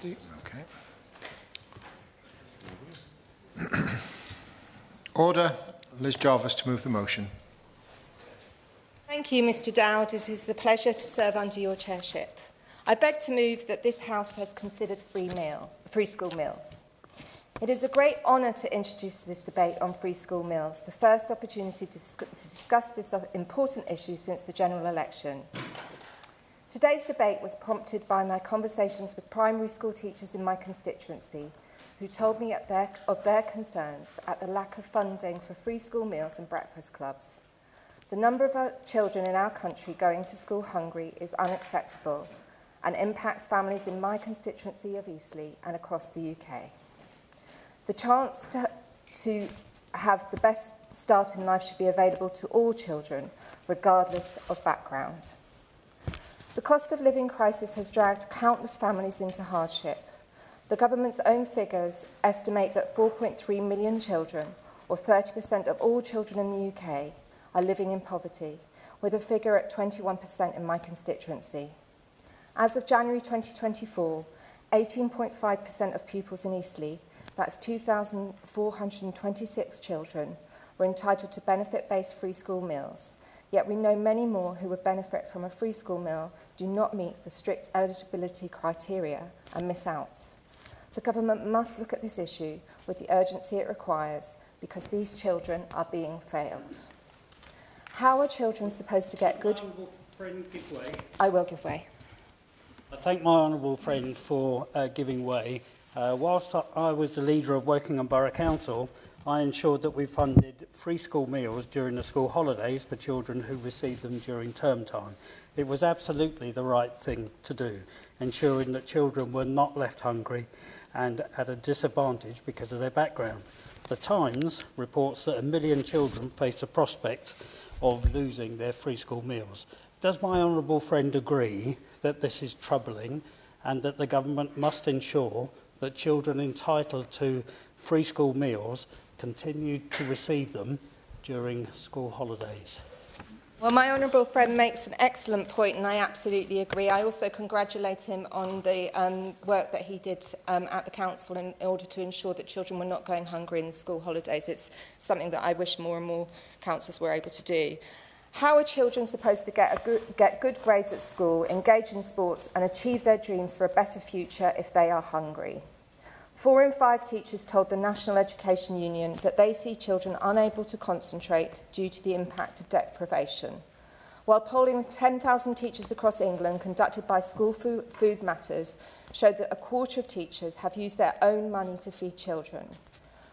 you. Okay. Order. Liz Jarvis to move the motion. Thank you, Mr Dowd. It is a pleasure to serve under your chairship. I beg to move that this House has considered free school meals. It is a great honour to introduce this debate on free school meals, the first opportunity to discuss this important issue since the general election. Today's debate was prompted by my conversations with primary school teachers in my constituency, who told me of their concerns at the lack of funding for free school meals and breakfast clubs. The number of our children in our country going to school hungry is unacceptable and impacts families in my constituency of Eastleigh and across the UK. The chance to have the best start in life should be available to all children, regardless of background. The cost of living crisis has dragged countless families into hardship. The government's own figures estimate that 4.3 million children, or 30% of all children in the UK, are living in poverty, with a figure at 21% in my constituency. As of January 2024, 18.5% of pupils in Eastleigh, that's 2,426 children, were entitled to benefit-based free school meals. Yet we know many more who would benefit from a free school meal do not meet the strict eligibility criteria and miss out. The government must look at this issue with the urgency it requires because these children are being failed. How are children supposed to get good... Honourable friend, give way. I will give way. I thank my honourable friend for giving way. Whilst I was the leader of Wokingham Borough Council, I ensured that we funded free school meals during the school holidays for children who received them during term time. It was absolutely the right thing to do, ensuring that children were not left hungry and at a disadvantage because of their background. The Times reports that 1 million children face the prospect of losing their free school meals. Does my honourable friend agree that this is troubling and that the government must ensure that children entitled to free school meals continue to receive them during school holidays? Well, my honourable friend makes an excellent point, and I absolutely agree. I also congratulate him on the work that he did at the council in order to ensure that children were not going hungry in the school holidays. It's something that I wish more and more councils were able to do. How are children supposed to get good grades at school, engage in sports and achieve their dreams for a better future if they are hungry? 4 in 5 teachers told the National Education Union that they see children unable to concentrate due to the impact of deprivation. While polling of 10,000 teachers across England conducted by School Food Matters showed that a quarter of teachers have used their own money to feed children.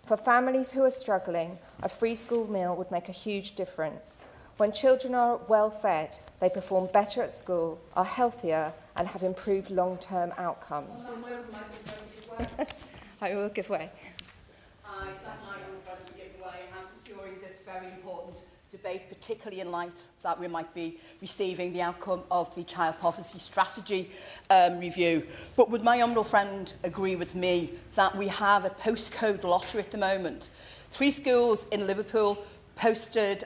For families who are struggling, a free school meal would make a huge difference. When children are well fed, they perform better at school, are healthier and have improved long-term outcomes. I will give way. I thank my own friend for giving way and for securing this very important debate, particularly in light that we might be receiving the outcome of the Child Poverty Strategy review. But would my honourable friend agree with me that we have a postcode lottery at the moment? 3 schools in Liverpool posted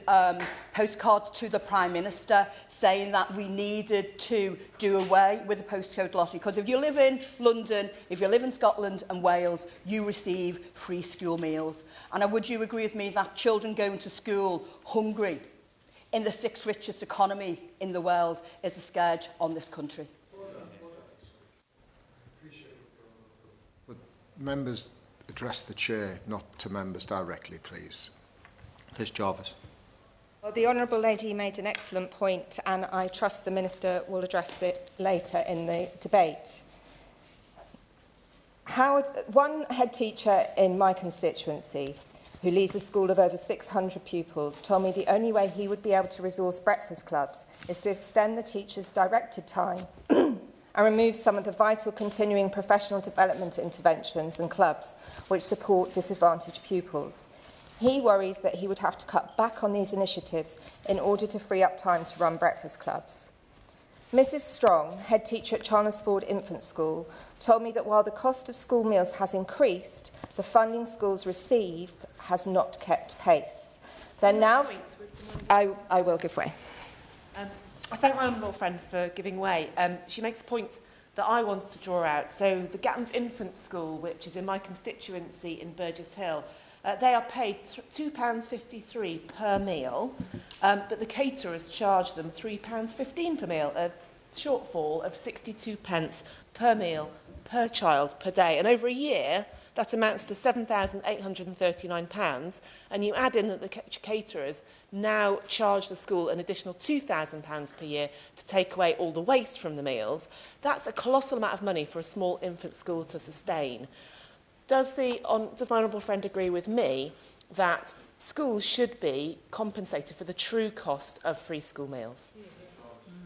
postcards to the Prime Minister saying that we needed to do away with the postcode lottery, because if you live in London, if you live in Scotland and Wales, you receive free school meals. And would you agree with me that children going to school hungry in the 6th richest economy in the world is a scourge on this country? Would members address the chair, not to members directly, please? Liz Jarvis. Well, the Honourable Lady made an excellent point, and I trust the Minister will address it later in the debate. One head teacher in my constituency, who leads a school of over 600 pupils, told me the only way he would be able to resource breakfast clubs is to extend the teachers' directed time and remove some of the vital continuing professional development interventions and clubs which support disadvantaged pupils. He worries that he would have to cut back on these initiatives in order to free up time to run breakfast clubs. Mrs Strong, head teacher at Chalmersford Infant School, told me that while the cost of school meals has increased, the funding schools receive has not kept pace. They're now... I will give way. I thank my honourable friend for giving way. She makes a point that I wanted to draw out. So the Gatton's Infant School, which is in my constituency in Burgess Hill, they are paid £2.53 per meal, but the caterers charge them £3.15 per meal, a shortfall of 62 pence per meal per child per day. And over a year, that amounts to £7,839, and you add in that the caterers now charge the school an additional £2,000 per year to take away all the waste from the meals. That's a colossal amount of money for a small infant school to sustain. Does my honourable friend agree with me that schools should be compensated for the true cost of free school meals?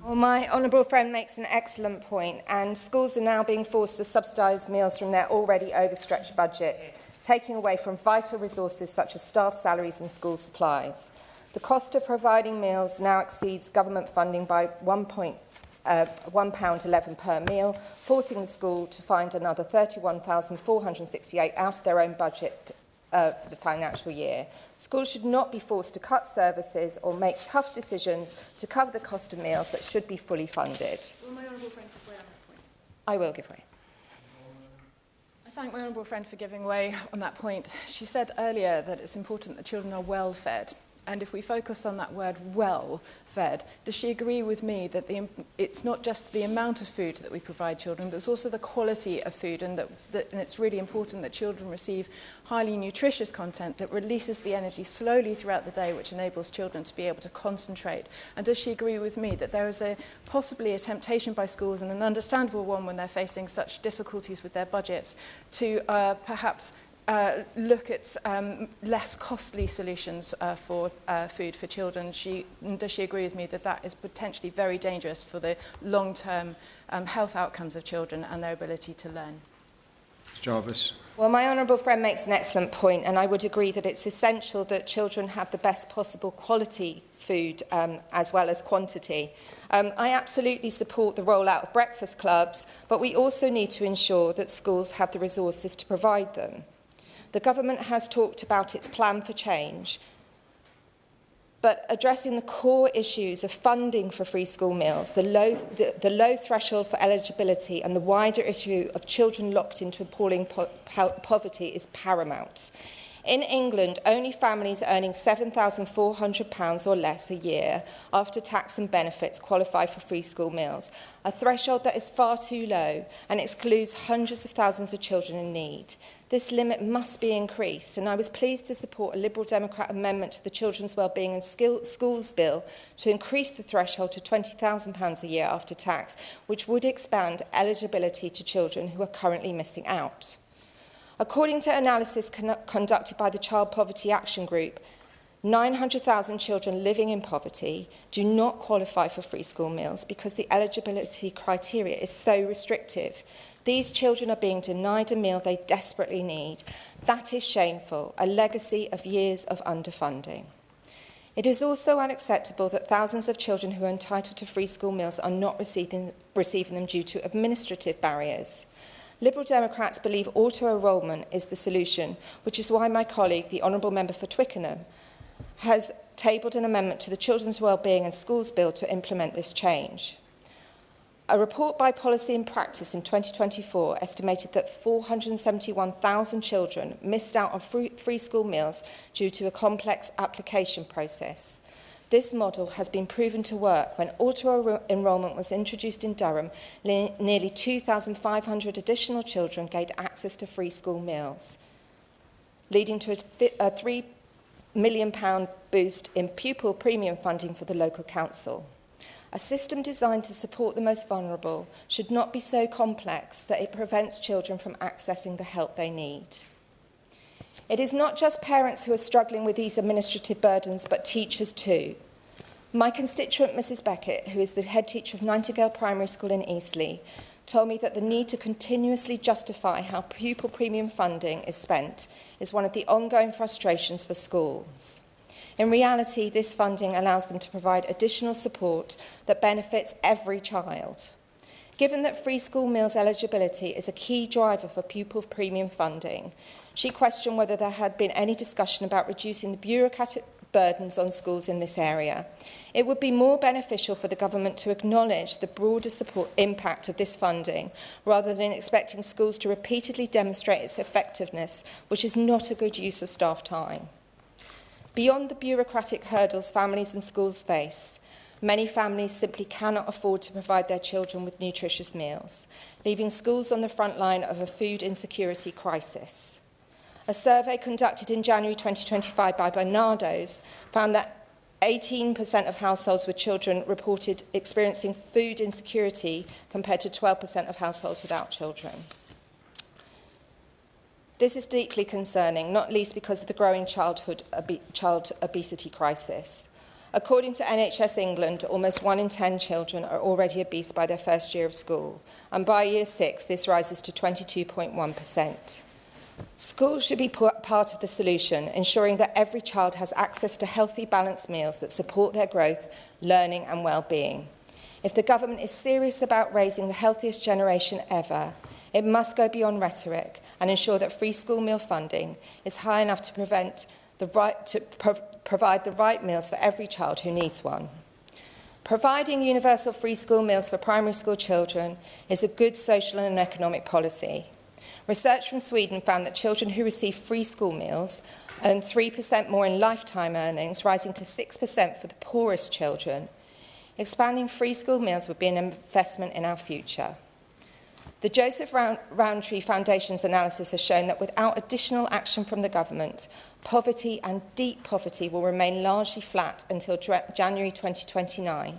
Well, my honourable friend makes an excellent point, and schools are now being forced to subsidise meals from their already overstretched budgets, taking away from vital resources such as staff salaries and school supplies. The cost of providing meals now exceeds government funding by £1.11 per meal, forcing the school to find another £31,468 out of their own budget for the financial year. Schools should not be forced to cut services or make tough decisions to cover the cost of meals that should be fully funded. Will my honourable friend give way on that point? I will give way. I thank my honourable friend for giving way on that point. She said earlier that it's important that children are well fed. And if we focus on that word well fed, does she agree with me that it's not just the amount of food that we provide children, but it's also the quality of food, and and it's really important that children receive highly nutritious content that releases the energy slowly throughout the day, which enables children to be able to concentrate? And does she agree with me that there is possibly a temptation by schools, and an understandable one when they're facing such difficulties with their budgets, to perhaps look at less costly solutions for food for children? Does she agree with me that that is potentially very dangerous for the long-term health outcomes of children and their ability to learn? Jarvis. Well, my honourable friend makes an excellent point, and I would agree that it's essential that children have the best possible quality food as well as quantity. I absolutely support the rollout of breakfast clubs, but we also need to ensure that schools have the resources to provide them. The government has talked about its plan for change, but addressing the core issues of funding for free school meals, the low threshold for eligibility, and the wider issue of children locked into appalling poverty is paramount. In England, only families earning £7,400 or less a year after tax and benefits qualify for free school meals, a threshold that is far too low and excludes hundreds of thousands of children in need. This limit must be increased, and I was pleased to support a Liberal Democrat amendment to the Children's Wellbeing and Schools Bill to increase the threshold to £20,000 a year after tax, which would expand eligibility to children who are currently missing out. According to analysis conducted by the Child Poverty Action Group, 900,000 children living in poverty do not qualify for free school meals because the eligibility criteria is so restrictive. These children are being denied a meal they desperately need. That is shameful, a legacy of years of underfunding. It is also unacceptable that thousands of children who are entitled to free school meals are not receiving them due to administrative barriers. Liberal Democrats believe auto-enrolment is the solution, which is why my colleague, the Honourable Member for Twickenham, has tabled an amendment to the Children's Wellbeing and Schools Bill to implement this change. A report by Policy and Practice in 2024 estimated that 471,000 children missed out on free school meals due to a complex application process. This model has been proven to work. When auto-enrolment was introduced in Durham, nearly 2,500 additional children gained access to free school meals, leading to a £3 million boost in pupil premium funding for the local council. A system designed to support the most vulnerable should not be so complex that it prevents children from accessing the help they need. It is not just parents who are struggling with these administrative burdens, but teachers too. My constituent, Mrs Beckett, who is the head teacher of Nightingale Primary School in Eastleigh, told me that the need to continuously justify how pupil premium funding is spent is one of the ongoing frustrations for schools. In reality, this funding allows them to provide additional support that benefits every child. Given that free school meals eligibility is a key driver for pupil premium funding, she questioned whether there had been any discussion about reducing the burdens on schools in this area. It would be more beneficial for the government to acknowledge the broader support impact of this funding rather than expecting schools to repeatedly demonstrate its effectiveness, which is not a good use of staff time. Beyond the bureaucratic hurdles families and schools face, many families simply cannot afford to provide their children with nutritious meals, leaving schools on the front line of a food insecurity crisis. A survey conducted in January 2025 by Barnardo's found that 18% of households with children reported experiencing food insecurity compared to 12% of households without children. This is deeply concerning, not least because of the growing child obesity crisis. According to NHS England, almost 1 in 10 children are already obese by their first year of school, and by year 6, this rises to 22.1%. Schools should be part of the solution, ensuring that every child has access to healthy, balanced meals that support their growth, learning and well-being. If the government is serious about raising the healthiest generation ever, it must go beyond rhetoric and ensure that free school meal funding is high enough to provide the right meals for every child who needs one. Providing universal free school meals for primary school children is a good social and economic policy. Research from Sweden found that children who receive free school meals earn 3% more in lifetime earnings, rising to 6% for the poorest children. Expanding free school meals would be an investment in our future. The Joseph Rowntree Foundation's analysis has shown that without additional action from the government, poverty and deep poverty will remain largely flat until January 2029,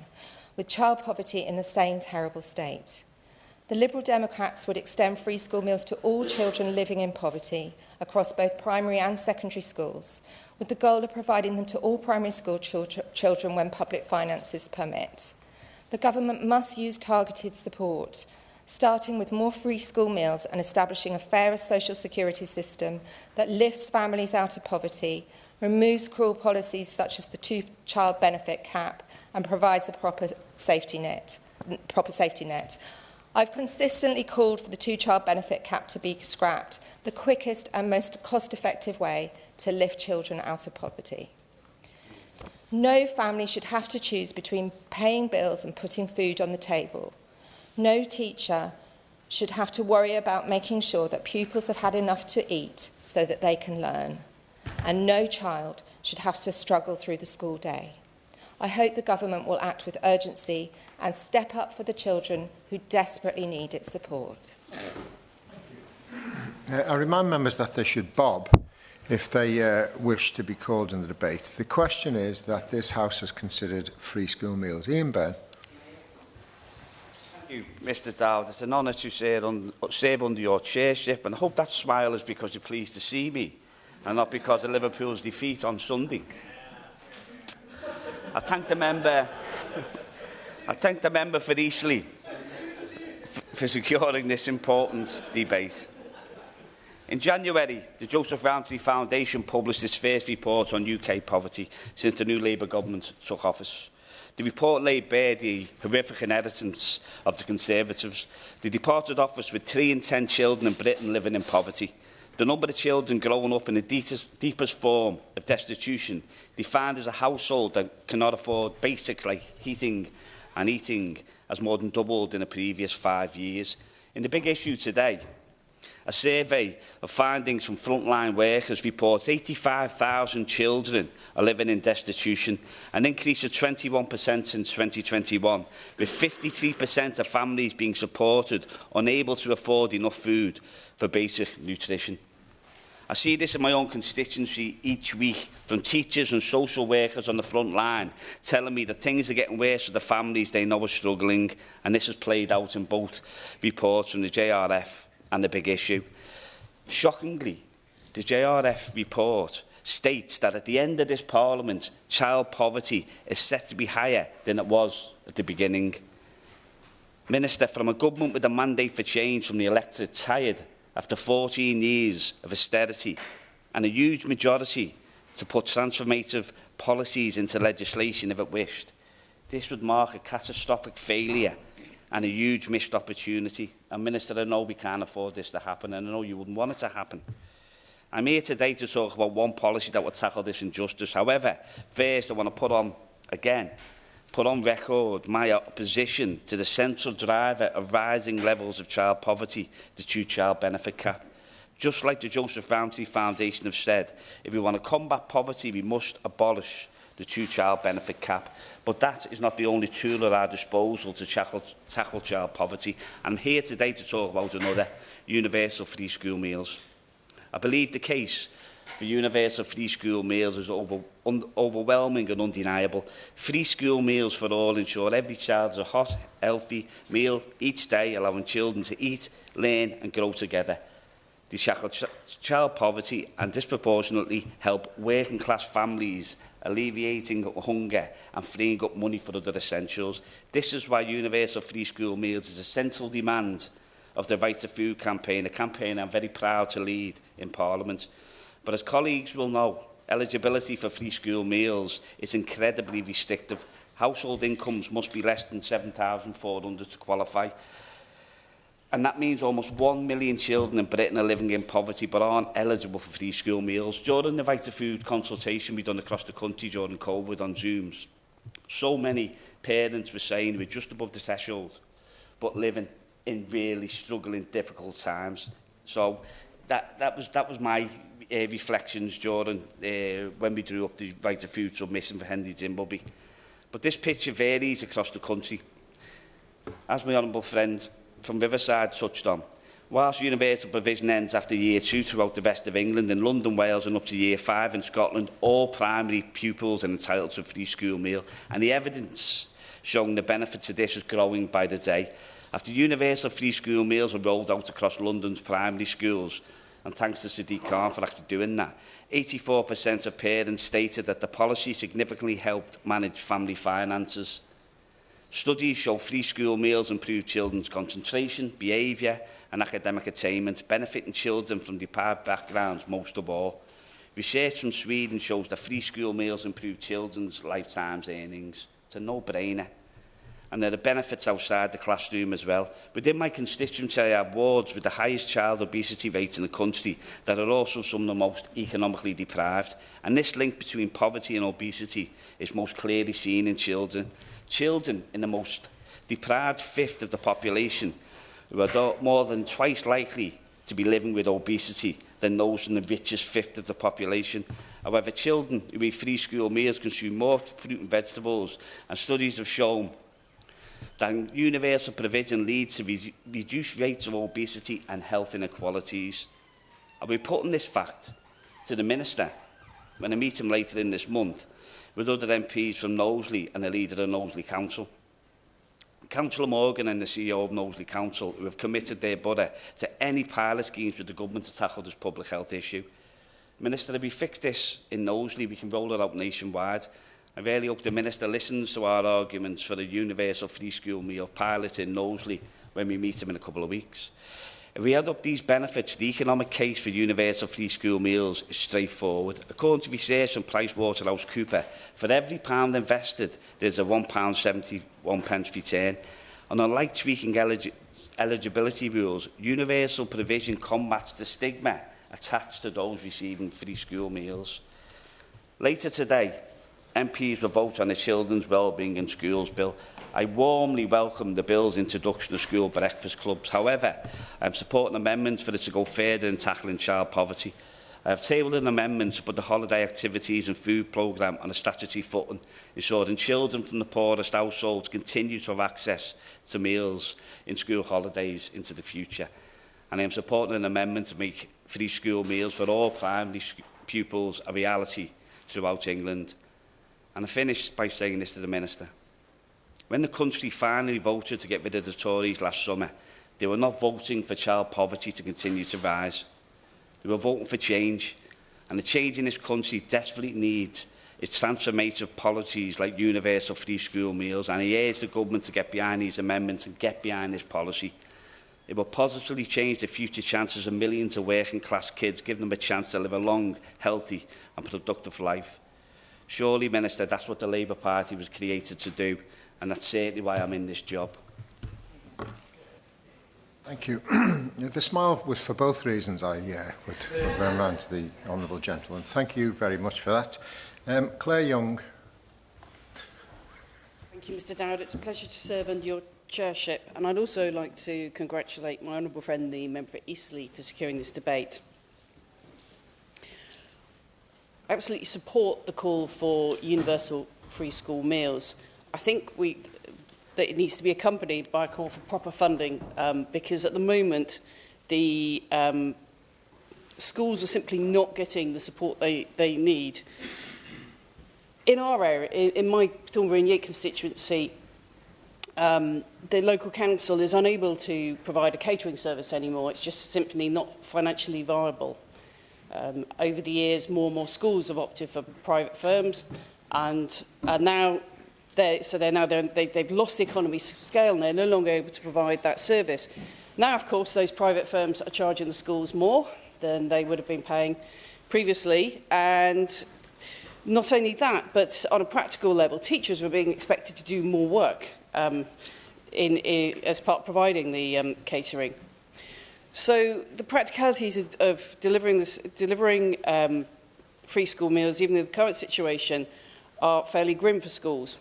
with child poverty in the same terrible state. The Liberal Democrats would extend free school meals to all children living in poverty across both primary and secondary schools, with the goal of providing them to all primary school children when public finances permit. The government must use targeted support, starting with more free school meals and establishing a fairer social security system that lifts families out of poverty, removes cruel policies such as the two-child benefit cap, and provides a proper safety net. I've consistently called for the two-child benefit cap to be scrapped, the quickest and most cost-effective way to lift children out of poverty. No family should have to choose between paying bills and putting food on the table. No teacher should have to worry about making sure that pupils have had enough to eat so that they can learn. And no child should have to struggle through the school day. I hope the government will act with urgency and step up for the children who desperately need its support. I remind members that they should bob if they wish to be called in the debate. The question is that this House has considered free school meals. Ian Benn. Thank you, Mr Dowd. It's an honour to serve under your chairship, and I hope that smile is because you're pleased to see me and not because of Liverpool's defeat on Sunday. I thank the member for Eastleigh for securing this important debate. In January, the Joseph Rowntree Foundation published its first report on UK poverty since the new Labour government took office. The report laid bare the horrific inheritance of the Conservatives. They departed office with 3 in 10 children in Britain living in poverty. The number of children growing up in the deepest form of destitution, defined as a household that cannot afford basics like heating and eating, has more than doubled in the previous 5 years. In the big issue today, a survey of findings from frontline workers reports 85,000 children are living in destitution, an increase of 21% since 2021, with 53% of families being supported unable to afford enough food for basic nutrition. I see this in my own constituency each week, from teachers and social workers on the front line telling me that things are getting worse for the families they know are struggling, and this has played out in both reports from the JRF and the big issue. Shockingly, the JRF report states that at the end of this Parliament, child poverty is set to be higher than it was at the beginning. Minister, from a government with a mandate for change from the electorate tired after 14 years of austerity and a huge majority to put transformative policies into legislation if it wished, this would mark a catastrophic failure and a huge missed opportunity. And Minister, I know we can't afford this to happen, and I know you wouldn't want it to happen. I'm here today to talk about one policy that will tackle this injustice. However, first I want to put on record my opposition to the central driver of rising levels of child poverty, the two-child benefit cap. Just like the Joseph Ramsey Foundation have said, if we want to combat poverty, we must abolish the two-child benefit cap. But that is not the only tool at our disposal to tackle child poverty. I'm here today to talk about another: universal free school meals. I believe the case for universal free school meals is overwhelming and undeniable. Free school meals for all ensure every child has a hot, healthy meal each day, allowing children to eat, learn and grow together. They tackle child poverty and disproportionately help working-class families, alleviating hunger and freeing up money for other essentials. This is why universal free school meals is a central demand of the Right to Food campaign, a campaign I'm very proud to lead in Parliament. But as colleagues will know, eligibility for free school meals is incredibly restrictive. Household incomes must be less than £7,400 to qualify. And that means almost 1 million children in Britain are living in poverty but aren't eligible for free school meals. During the Right to Food consultation we've done across the country during COVID on Zooms, so many parents were saying we're just above the threshold, but living in really struggling, difficult times. So that was my reflections during when we drew up the Right to Food submission for Henry Dimbleby. But this picture varies across the country. As my honourable friend from Riverside touched on, whilst universal provision ends after year 2 throughout the rest of England, in London, Wales and up to year 5 in Scotland, all primary pupils are entitled to a free school meal, and the evidence showing the benefits of this is growing by the day. After universal free school meals were rolled out across London's primary schools, and thanks to Sadiq Khan for actually doing that, 84% of parents stated that the policy significantly helped manage family finances. Studies show free school meals improve children's concentration, behaviour and academic attainment, benefiting children from deprived backgrounds most of all. Research from Sweden shows that free school meals improve children's lifetime earnings. It's a no-brainer. And there are benefits outside the classroom as well. Within my constituency, I have wards with the highest child obesity rates in the country that are also some of the most economically deprived. And this link between poverty and obesity is most clearly seen in children. Children in the most deprived fifth of the population who are more than twice likely to be living with obesity than those in the richest fifth of the population. However, children who eat free school meals consume more fruit and vegetables, and studies have shown that universal provision leads to reduced rates of obesity and health inequalities. I'll be putting this fact to the Minister when I meet him later in this month with other MPs from Knowsley and the leader of Knowsley Council. Councillor Morgan and the CEO of Knowsley Council, who have committed their borough to any pilot schemes with the government to tackle this public health issue. Minister, if we fix this in Knowsley, we can roll it out nationwide. I really hope the Minister listens to our arguments for a universal free school meal pilot in Knowsley when we meet him in a couple of weeks. If we add up these benefits, the economic case for universal free school meals is straightforward. According to research from PricewaterhouseCoopers, for every pound invested, there's a £1.71 return. And unlike tweaking eligibility rules, universal provision combats the stigma attached to those receiving free school meals. Later today, MPs will vote on the Children's Wellbeing in Schools Bill. I warmly welcome the bill's introduction of school breakfast clubs. However, I am supporting amendments for it to go further in tackling child poverty. I have tabled an amendment to put the holiday activities and food programme on a statutory footing, ensuring children from the poorest households continue to have access to meals in school holidays into the future. And I am supporting an amendment to make free school meals for all primary pupils a reality throughout England. And I finish by saying this to the Minister. When the country finally voted to get rid of the Tories last summer, they were not voting for child poverty to continue to rise. They were voting for change. And the change in this country desperately needs is transformative policies like universal free school meals. And I urge the government to get behind these amendments and get behind this policy. It will positively change the future chances of millions of working class kids, giving them a chance to live a long, healthy and productive life. Surely, Minister, that's what the Labour Party was created to do. And that's certainly why I'm in this job. Thank you. The smile was for both reasons. I would run round to the honourable gentleman. Thank you very much for that. Claire Young. Thank you, Mr Dowd. It's a pleasure to serve under your chairship, and I'd also like to congratulate my honourable friend, the member for Eastleigh, for securing this debate. I absolutely support the call for universal free school meals. I think that it needs to be accompanied by a call for proper funding, because at the moment the schools are simply not getting the support they need. In our area, in my Thornbury and Yate constituency, the local council is unable to provide a catering service anymore. It's just simply not financially viable. Over the years, more and more schools have opted for private firms, and now they've lost the economies of scale and they're no longer able to provide that service. Now, of course, those private firms are charging the schools more than they would have been paying previously, and not only that, but on a practical level, teachers were being expected to do more work as part of providing the catering. So the practicalities of delivering free school meals, even in the current situation, are fairly grim for schools.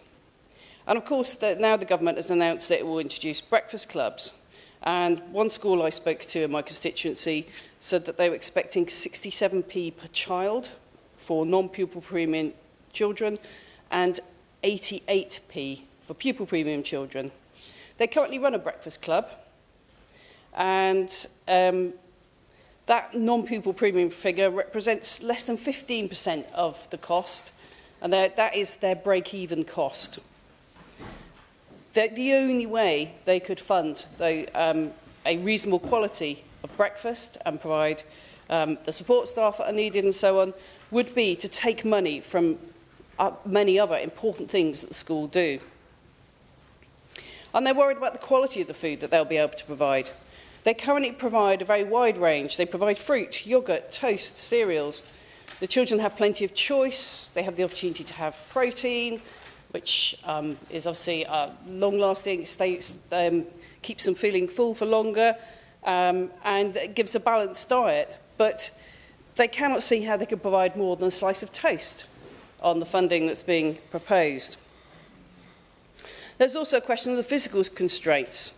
And of course, now the government has announced that it will introduce breakfast clubs. And one school I spoke to in my constituency said that they were expecting 67p per child for non-pupil premium children and 88p for pupil premium children. They currently run a breakfast club, and that non-pupil premium figure represents less than 15% of the cost, and that is their break-even cost. The only way they could fund a reasonable quality of breakfast and provide the support staff that are needed and so on would be to take money from many other important things that the school do. And they're worried about the quality of the food that they'll be able to provide. They currently provide a very wide range. They provide fruit, yoghurt, toast, cereals. The children have plenty of choice. They have the opportunity to have protein, which is obviously long-lasting, keeps them feeling full for longer, and gives a balanced diet. But they cannot see how they could provide more than a slice of toast on the funding that's being proposed. There's also a question of the physical constraints.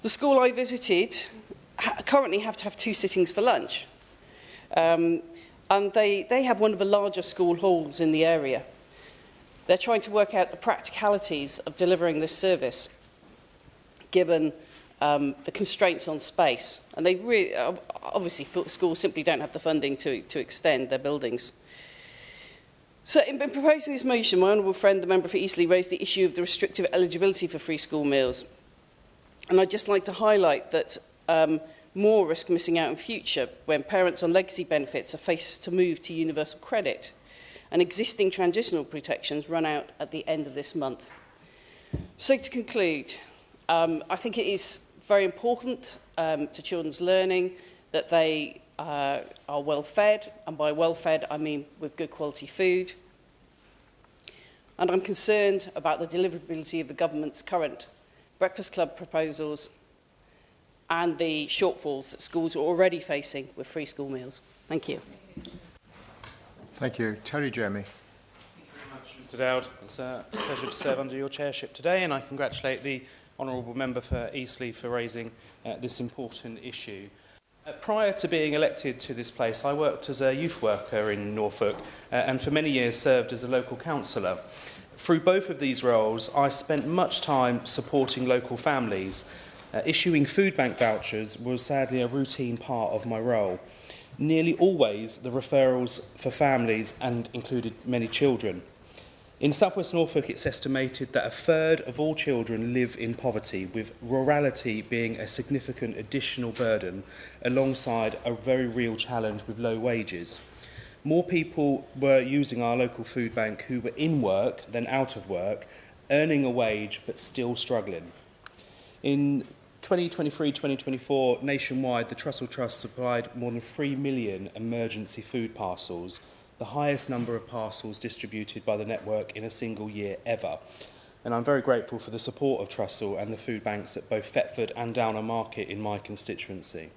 The school I visited currently have to have 2 sittings for lunch. And they have one of the larger school halls in the area. They're trying to work out the practicalities of delivering this service, given the constraints on space. And they really, obviously, schools simply don't have the funding to extend their buildings. So in proposing this motion, my honourable friend, the member for Eastleigh, raised the issue of the restrictive eligibility for free school meals. And I'd just like to highlight that more risk missing out in future when parents on legacy benefits are faced to move to universal credit, and existing transitional protections run out at the end of this month. So to conclude, I think it is very important to children's learning that they are well fed, and by well fed I mean with good quality food. And I'm concerned about the deliverability of the government's current breakfast club proposals and the shortfalls that schools are already facing with free school meals. Thank you. Thank you. Terry Jeremy. Thank you very much, Mr Dowd. It's a pleasure to serve under your chairship today, and I congratulate the honourable member for Eastleigh for raising this important issue. Prior to being elected to this place, I worked as a youth worker in Norfolk and for many years served as a local councillor. Through both of these roles, I spent much time supporting local families. Issuing food bank vouchers was sadly a routine part of my role. Nearly always the referrals for families and included many children. In South West Norfolk, it's estimated that 1/3 of all children live in poverty, with rurality being a significant additional burden alongside a very real challenge with low wages. More people were using our local food bank who were in work than out of work, earning a wage but still struggling. In 2023-2024, nationwide, the Trussell Trust supplied more than 3 million emergency food parcels, the highest number of parcels distributed by the network in a single year ever. and I'm very grateful for the support of Trussell and the food banks at both Thetford and Downer Market in my constituency.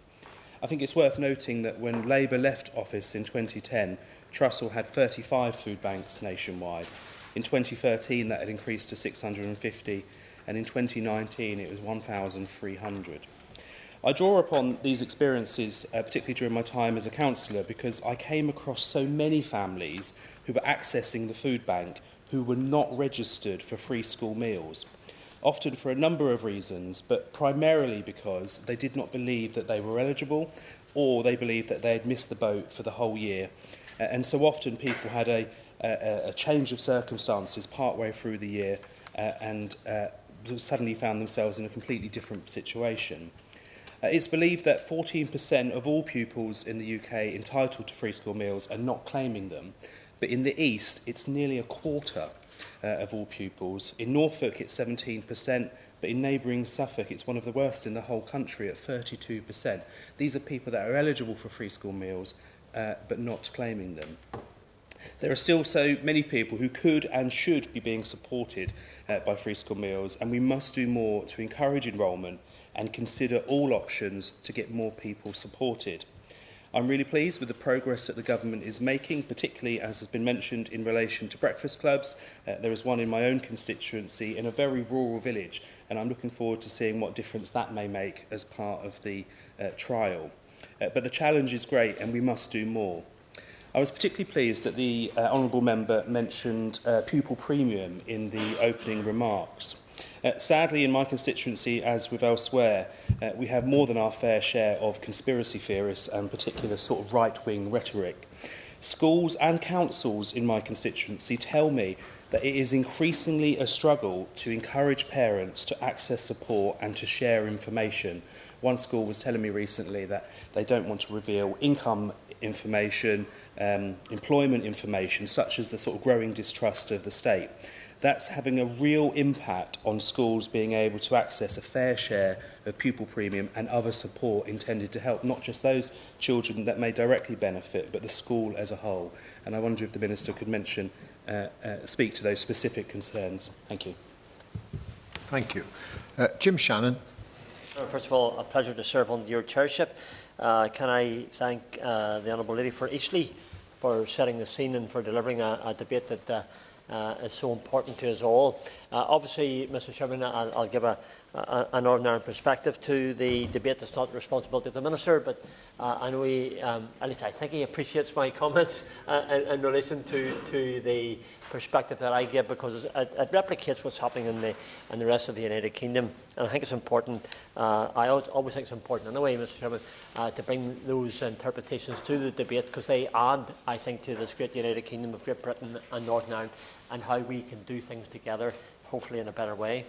I think it's worth noting that when Labour left office in 2010, Trussell had 35 food banks nationwide. In 2013, that had increased to 650, and in 2019, it was 1,300. I draw upon these experiences, particularly during my time as a councillor, because I came across so many families who were accessing the food bank who were not registered for free school meals, often for a number of reasons, but primarily because they did not believe that they were eligible, or they believed that they had missed the boat for the whole year. And so often people had a change of circumstances partway through the year and suddenly found themselves in a completely different situation. It's believed that 14% of all pupils in the UK entitled to free school meals are not claiming them, but in the East it's nearly a quarter of all pupils. In Norfolk it's 17%, but in neighbouring Suffolk it's one of the worst in the whole country at 32%. These are people that are eligible for free school meals but not claiming them. There are still so many people who could and should be being supported by free school meals, and we must do more to encourage enrolment and consider all options to get more people supported. I'm really pleased with the progress that the government is making, particularly, as has been mentioned, in relation to breakfast clubs. There is one in my own constituency in a very rural village, and I'm looking forward to seeing what difference that may make as part of the trial. But the challenge is great, and we must do more. I was particularly pleased that the honourable member mentioned pupil premium in the opening remarks. Sadly, in my constituency, as with elsewhere, we have more than our fair share of conspiracy theorists and particular sort of right-wing rhetoric. Schools and councils in my constituency tell me that it is increasingly a struggle to encourage parents to access support and to share information. One school was telling me recently that they don't want to reveal income information, employment information, such as the sort of growing distrust of the state. That's having a real impact on schools being able to access a fair share of pupil premium and other support intended to help not just those children that may directly benefit, but the school as a whole. And I wonder if the Minister could speak to those specific concerns. Thank you. Thank you. Jim Shannon. First of all, a pleasure to serve under your chairship. Can I thank the Honourable Lady for Eastleigh for setting the scene and for delivering a debate that is so important to us all. Obviously, Mr Chairman, I'll give an Northern Ireland perspective to the debate. That's not the responsibility of the Minister, but I know at least I think he appreciates my comments in relation to the perspective that I give, because it replicates what's happening in the rest of the United Kingdom. And I think it's important, I always think it's important anyway, Mr Chairman, to bring those interpretations to the debate, because they add, I think, to this great United Kingdom of Great Britain and Northern Ireland, and how we can do things together, hopefully in a better way.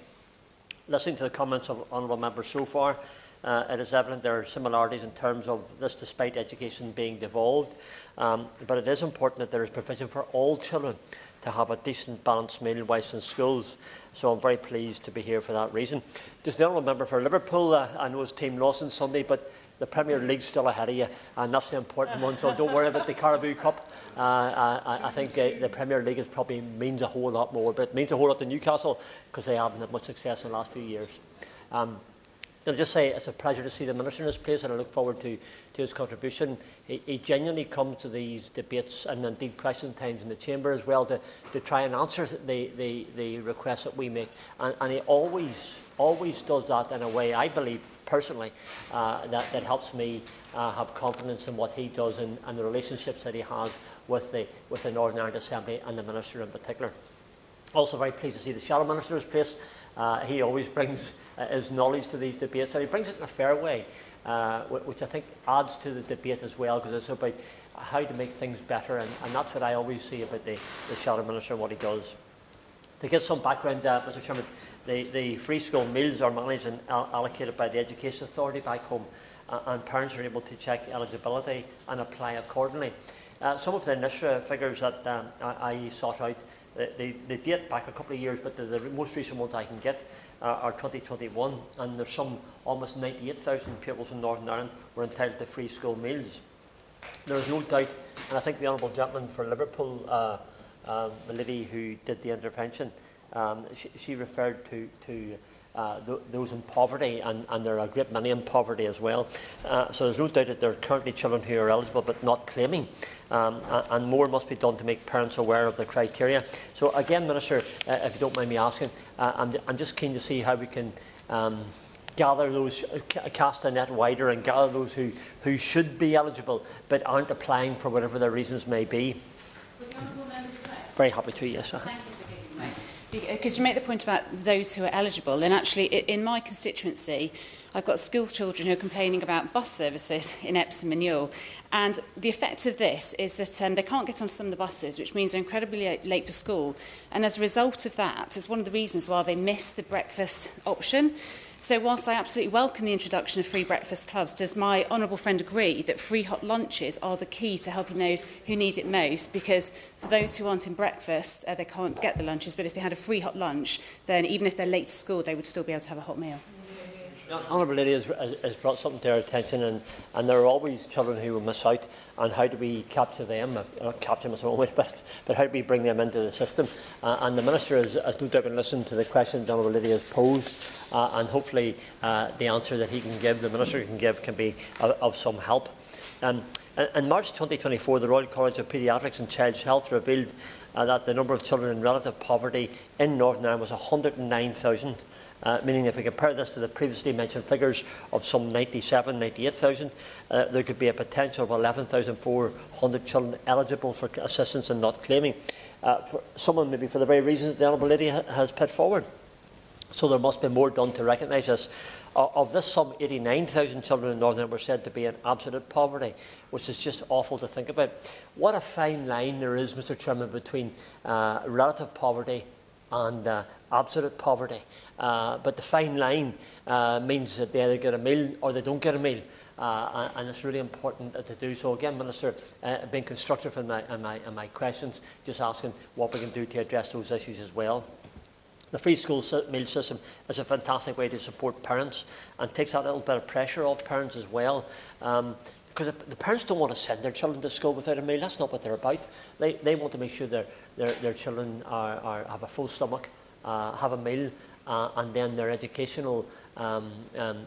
Listening to the comments of honourable members so far, it is evident there are similarities in terms of this, despite education being devolved. But it is important that there is provision for all children to have a decent, balanced meal whilst in schools. So I'm very pleased to be here for that reason. Just the honourable member for Liverpool, I know his team lost on Sunday, but the Premier League's still ahead of you, and that's the important one, so don't worry about the Carabao Cup. I think the Premier League probably means a whole lot more, but it means a whole lot to Newcastle, because they haven't had much success in the last few years. I'll just say it's a pleasure to see the Minister in this place, and I look forward to his contribution. He genuinely comes to these debates and indeed question times in the Chamber as well to try and answer the requests that we make, and he always does that in a way, I believe personally, that helps me have confidence in what he does and the relationships that he has with the Northern Ireland Assembly and the Minister in particular. Also very pleased to see the Shadow Minister in his place. He always brings his knowledge to these debates, and he brings it in a fair way, which I think adds to the debate as well, because it's about how to make things better, and that's what I always see about the Shadow Minister and what he does. To give some background, Mr Chairman, the free school meals are managed and allocated by the Education Authority back home, and parents are able to check eligibility and apply accordingly. Some of the initial figures that I sought out, they date back a couple of years, but the most recent ones I can get are 2021, and there's some almost 98,000 pupils in Northern Ireland were entitled to free school meals. There is no doubt, and I think the honourable gentleman for Liverpool, the lady who did the intervention, She referred to those in poverty, and there are a great many in poverty as well. So there's no doubt that there are currently children who are eligible but not claiming, and more must be done to make parents aware of the criteria. So again, Minister, if you don't mind me asking, I'm just keen to see how we can gather those, cast the net wider and gather those who should be eligible but aren't applying for whatever their reasons may be. Very happy to, yes. Thank you for giving way. Because you make the point about those who are eligible, and actually in my constituency I've got school children who are complaining about bus services in Epsom and Ewell, and the effect of this is that they can't get on some of the buses, which means they're incredibly late for school, and as a result of that, it's one of the reasons why they miss the breakfast option. So whilst I absolutely welcome the introduction of free breakfast clubs, does my honourable friend agree that free hot lunches are the key to helping those who need it most? Because for those who aren't in breakfast, they can't get the lunches, but if they had a free hot lunch, then even if they're late to school, they would still be able to have a hot meal. Honourable Lady has brought something to our attention, and there are always children who will miss out, and how do we capture them? Not capture them in some way, but how do we bring them into the system? And the Minister has no doubt been listening to the question the Honourable Lady has posed, and hopefully the answer that he can give, the Minister can give, can be of some help. In March 2024, the Royal College of Paediatrics and Child's Health revealed that the number of children in relative poverty in Northern Ireland was 109,000. Meaning if we compare this to the previously mentioned figures of some 97,000, 98,000, there could be a potential of 11,400 children eligible for assistance and not claiming. For someone maybe for the very reasons the Honourable Lady has put forward. So there must be more done to recognise this. Of this, some 89,000 children in Northern Ireland were said to be in absolute poverty, which is just awful to think about. What a fine line there is, Mr Chairman, between relative poverty and absolute poverty. But the fine line means that they either get a meal or they don't get a meal. And it's really important to do so. Again, Minister, being constructive in my questions, just asking what we can do to address those issues as well. The free school meal system is a fantastic way to support parents and takes that little bit of pressure off parents as well. Because the parents don't want to send their children to school without a meal. That's not what they're about. They want to make sure their children have a full stomach, have a meal, and then their educational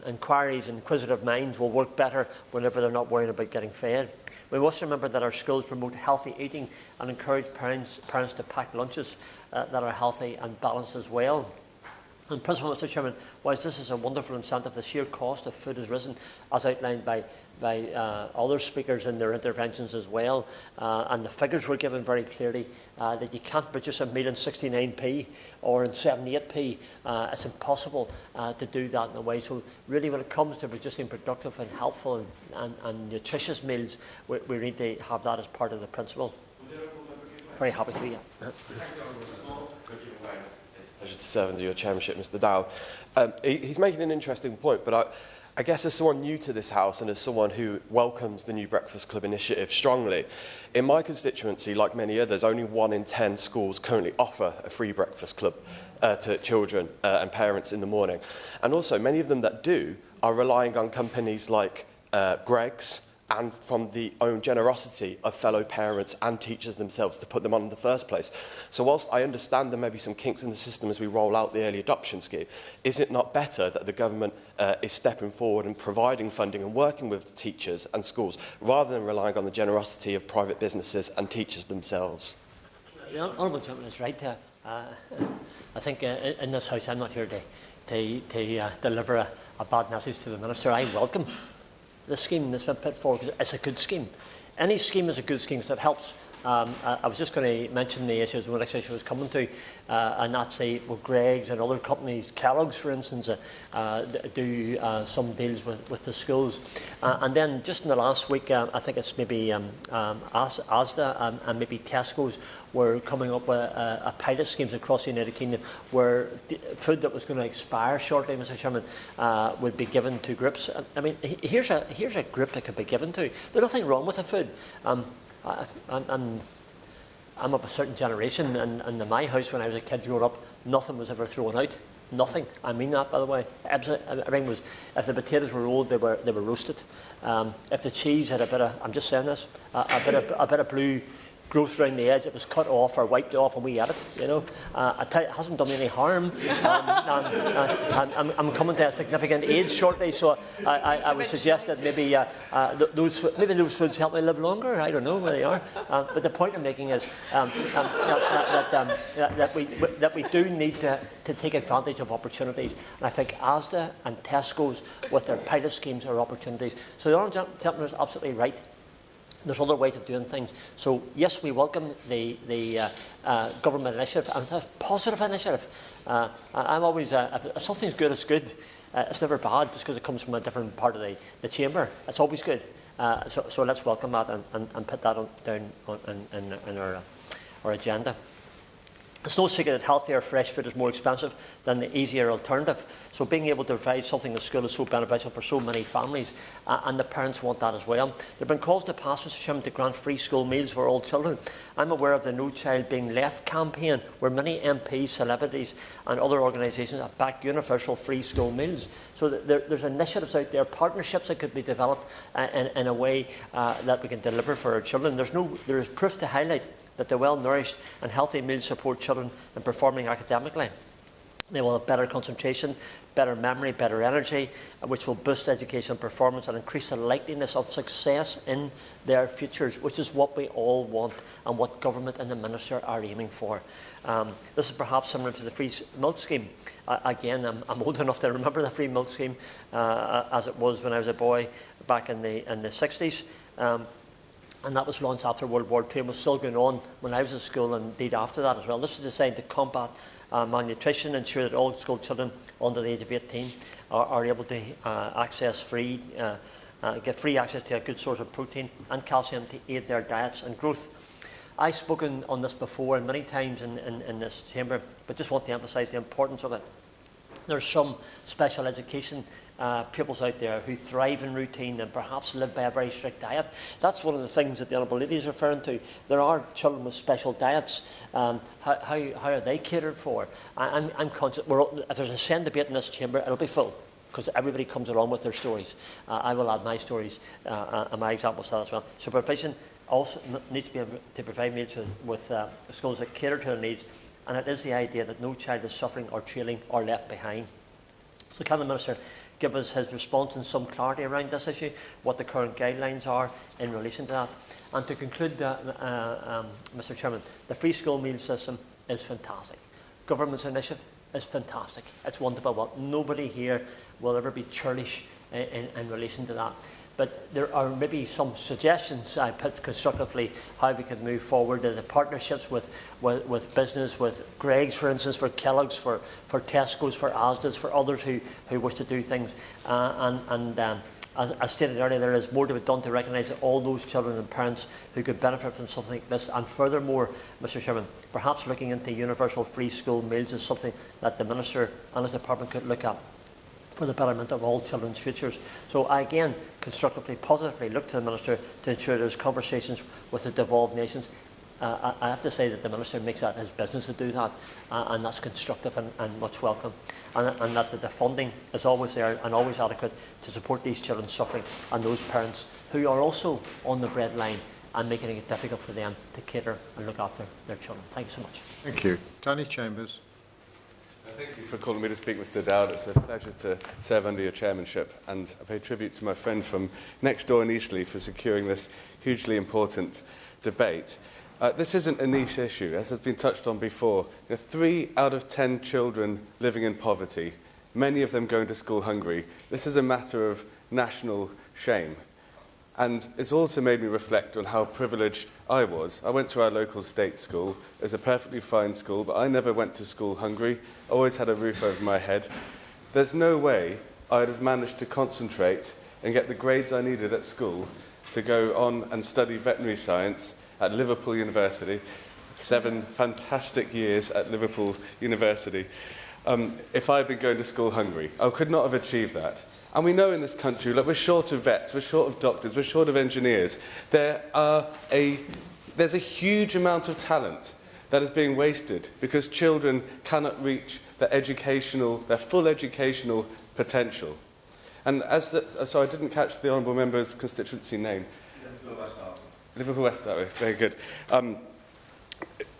inquiries and inquisitive minds will work better whenever they're not worrying about getting fed. We must remember that our schools promote healthy eating and encourage parents to pack lunches that are healthy and balanced as well. In principle, Mr Chairman, whilst this is a wonderful incentive, the sheer cost of food has risen, as outlined by other speakers in their interventions as well, and the figures were given very clearly that you can't produce a meal in 69p or in 78p. It's impossible to do that in a way. So really, when it comes to producing productive and helpful and nutritious meals, we need to have that as part of the principle. Very happy to be here. Pleasure to serve under your chairmanship, Mr Dow. He's making an interesting point, but I guess as someone new to this House and as someone who welcomes the new Breakfast Club initiative strongly, in my constituency, like many others, only 1 in 10 schools currently offer a free breakfast club to children and parents in the morning. And also, many of them that do are relying on companies like Greggs and from the own generosity of fellow parents and teachers themselves to put them on in the first place. So whilst I understand there may be some kinks in the system as we roll out the early adoption scheme, is it not better that the government is stepping forward and providing funding and working with the teachers and schools rather than relying on the generosity of private businesses and teachers themselves? The Honourable Gentleman is right. I think in this House I'm not here to deliver a bad message to the Minister. I welcome the scheme that's been put forward, because it's a good scheme. Any scheme is a good scheme because it helps. I was just going to mention the issues, the next issue I was coming to, and that's Greggs and other companies, Kellogg's for instance, do some deals with the schools. And then just in the last week, I think it's maybe Asda and maybe Tesco's were coming up with a pilot schemes across the United Kingdom where food that was going to expire shortly, Mr Chairman, would be given to groups. I mean, here's a group that could be given to. There's nothing wrong with the food. I'm of a certain generation, and in my house when I was a kid growing up, nothing was ever thrown out. Nothing. I mean that, by the way. Everything was. If the potatoes were old, they were roasted. If the cheese had a bit of, I'm just saying this, a bit of blue growth around the edge. It was cut off or wiped off, and we ate it. You know, it hasn't done me any harm. I'm coming to a significant age shortly, so I would suggest that maybe those foods help me live longer. I don't know where they are, but the point I'm making is that we do need to take advantage of opportunities, and I think Asda and Tesco's with their pilot schemes are opportunities. So the honourable gentleman is absolutely right. There's other ways of doing things. So yes, we welcome the government initiative, and it's a positive initiative. I'm always, if something's good, it's good. It's never bad just because it comes from a different part of the chamber. It's always good. So let's welcome that and put that down in our agenda. It's no secret that healthier, fresh food is more expensive than the easier alternative. So being able to provide something in school is so beneficial for so many families, and the parents want that as well. There have been calls in the past, Mr Chairman, to grant free school meals for all children. I'm aware of the No Child Being Left campaign, where many MPs, celebrities and other organisations have backed universal free school meals. So there's initiatives out there, partnerships that could be developed in a way that we can deliver for our children. There is proof to highlight that the well-nourished and healthy meals support children in performing academically. They will have better concentration, better memory, better energy, which will boost educational performance and increase the likeliness of success in their futures, which is what we all want and what government and the Minister are aiming for. This is perhaps similar to the free milk scheme. Again, I'm old enough to remember the free milk scheme as it was when I was a boy back in the 60s. And that was launched after World War II and was still going on when I was in school and indeed after that as well. This is designed to combat malnutrition, ensure that all school children under the age of 18 are able to get free access to a good source of protein and calcium to aid their diets and growth. I've spoken on this before and many times in this chamber, but just want to emphasise the importance of it. There's some special education pupils out there who thrive in routine and perhaps live by a very strict diet. That's one of the things that the Honourable Lady is referring to. There are children with special diets. How are they catered for? I'm conscious, if there's a Senate debate in this chamber, it'll be full, because everybody comes along with their stories. I will add my stories and my examples to that as well. Supervision also needs to be able to provide meals with schools that cater to their needs, and it is the idea that no child is suffering or trailing or left behind. So can the Minister give us his response and some clarity around this issue, what the current guidelines are in relation to that? And to conclude, Mr Chairman, the free school meal system is fantastic. Government's initiative is fantastic. It's wonderful. Well, nobody here will ever be churlish in relation to that. But there are maybe some suggestions I put constructively how we could move forward. The partnerships with business, with Greggs, for instance, for Kellogg's, for Tesco's, for Asda's, for others who wish to do things. As stated earlier, there is more to be done to recognise all those children and parents who could benefit from something like this. And furthermore, Mr Chairman, perhaps looking into universal free school meals is something that the Minister and his department could look at for the betterment of all children's futures. So I again constructively, positively look to the Minister to ensure there's conversations with the devolved nations. I have to say that the Minister makes that his business to do that, and that's constructive and much welcome. And that the funding is always there and always adequate to support these children suffering and those parents who are also on the breadline and making it difficult for them to cater and look after their children. Thank you so much. Thank you. Danny Chambers. Thank you for calling me to speak, Mr Dowd. It's a pleasure to serve under your chairmanship, and I pay tribute to my friend from next door in Eastleigh for securing this hugely important debate. This isn't a niche issue, as has been touched on before. 3 out of 10 children living in poverty, many of them going to school hungry. This is a matter of national shame. And it's also made me reflect on how privileged I was. I went to our local state school. It was a perfectly fine school, but I never went to school hungry. I always had a roof over my head. There's no way I'd have managed to concentrate and get the grades I needed at school to go on and study veterinary science at Liverpool University. 7 fantastic years at Liverpool University. If I'd been going to school hungry, I could not have achieved that. And we know in this country, look, we're short of vets, we're short of doctors, we're short of engineers. There's a huge amount of talent that is being wasted because children cannot reach their full educational potential. And so I didn't catch the honourable member's constituency name. Liverpool West Derby, very good.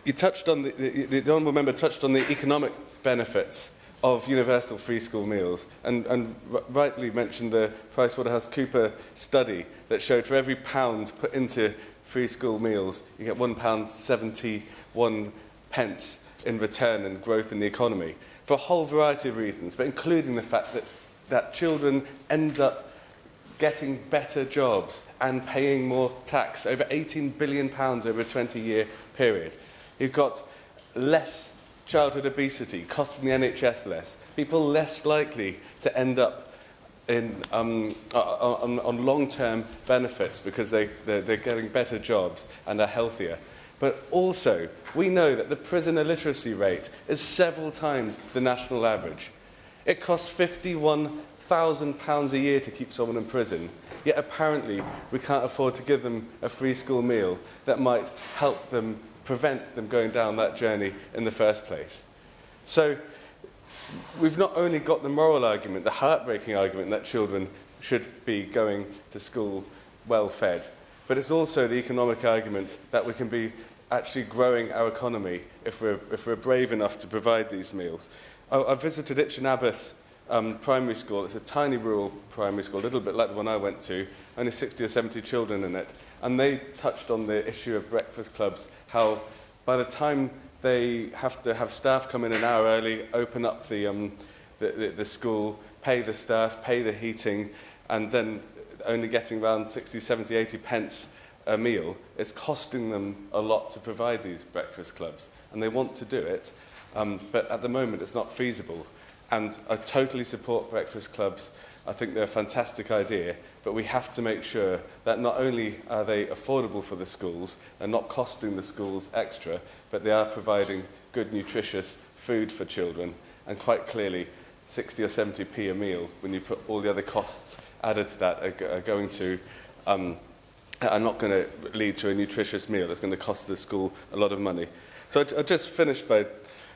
You touched on the Honourable Member touched on the economic benefits of universal free school meals and rightly mentioned the PricewaterhouseCoopers study that showed for every pound put into free school meals, you get £1.71 in return and growth in the economy, for a whole variety of reasons, but including the fact that children end up getting better jobs and paying more tax, over £18 billion over a 20-year period. You've got less childhood obesity, costing the NHS less, people less likely to end up on long-term benefits because they're getting better jobs and are healthier. But also, we know that the prison illiteracy rate is several times the national average. It costs £51,000 a year to keep someone in prison, yet apparently we can't afford to give them a free school meal that might help them prevent them going down that journey in the first place. So we've not only got the moral argument, the heartbreaking argument that children should be going to school well fed, but it's also the economic argument that we can be actually growing our economy if we're brave enough to provide these meals. I visited Itchen Abbas primary school. It's a tiny rural primary school, a little bit like the one I went to, only 60 or 70 children in it. And they touched on the issue of breakfast clubs, how by the time they have to have staff come in an hour early, open up the school, pay the staff, pay the heating, and then only getting around 60, 70, 80 pence a meal, it's costing them a lot to provide these breakfast clubs. And they want to do it, but at the moment it's not feasible. And I totally support breakfast clubs. I think they're a fantastic idea, but we have to make sure that not only are they affordable for the schools and not costing the schools extra, but they are providing good, nutritious food for children. And quite clearly, 60 or 70p a meal, when you put all the other costs added to that, are not going to lead to a nutritious meal. It's going to cost the school a lot of money. So I just finished by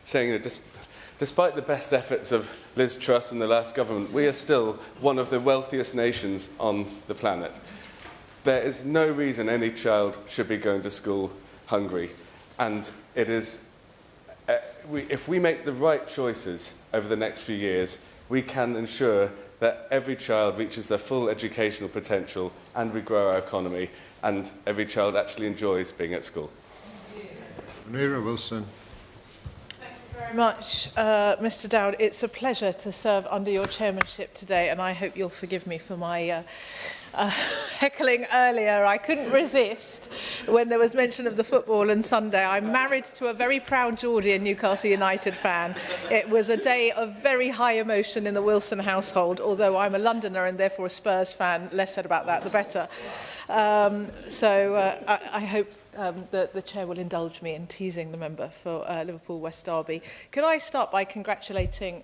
saying that despite the best efforts of Liz Truss and the last government, we are still one of the wealthiest nations on the planet. There is no reason any child should be going to school hungry. And it is, if we make the right choices over the next few years, we can ensure that every child reaches their full educational potential and we grow our economy and every child actually enjoys being at school. Mira Wilson. Very much, Mr. Dowd. It's a pleasure to serve under your chairmanship today, and I hope you'll forgive me for my heckling earlier. I couldn't resist when there was mention of the football and Sunday. I'm married to a very proud Geordian Newcastle United fan. It was a day of very high emotion in the Wilson household, although I'm a Londoner and therefore a Spurs fan. Less said about that, the better. I hope that the Chair will indulge me in teasing the member for Liverpool West Derby. Can I start by congratulating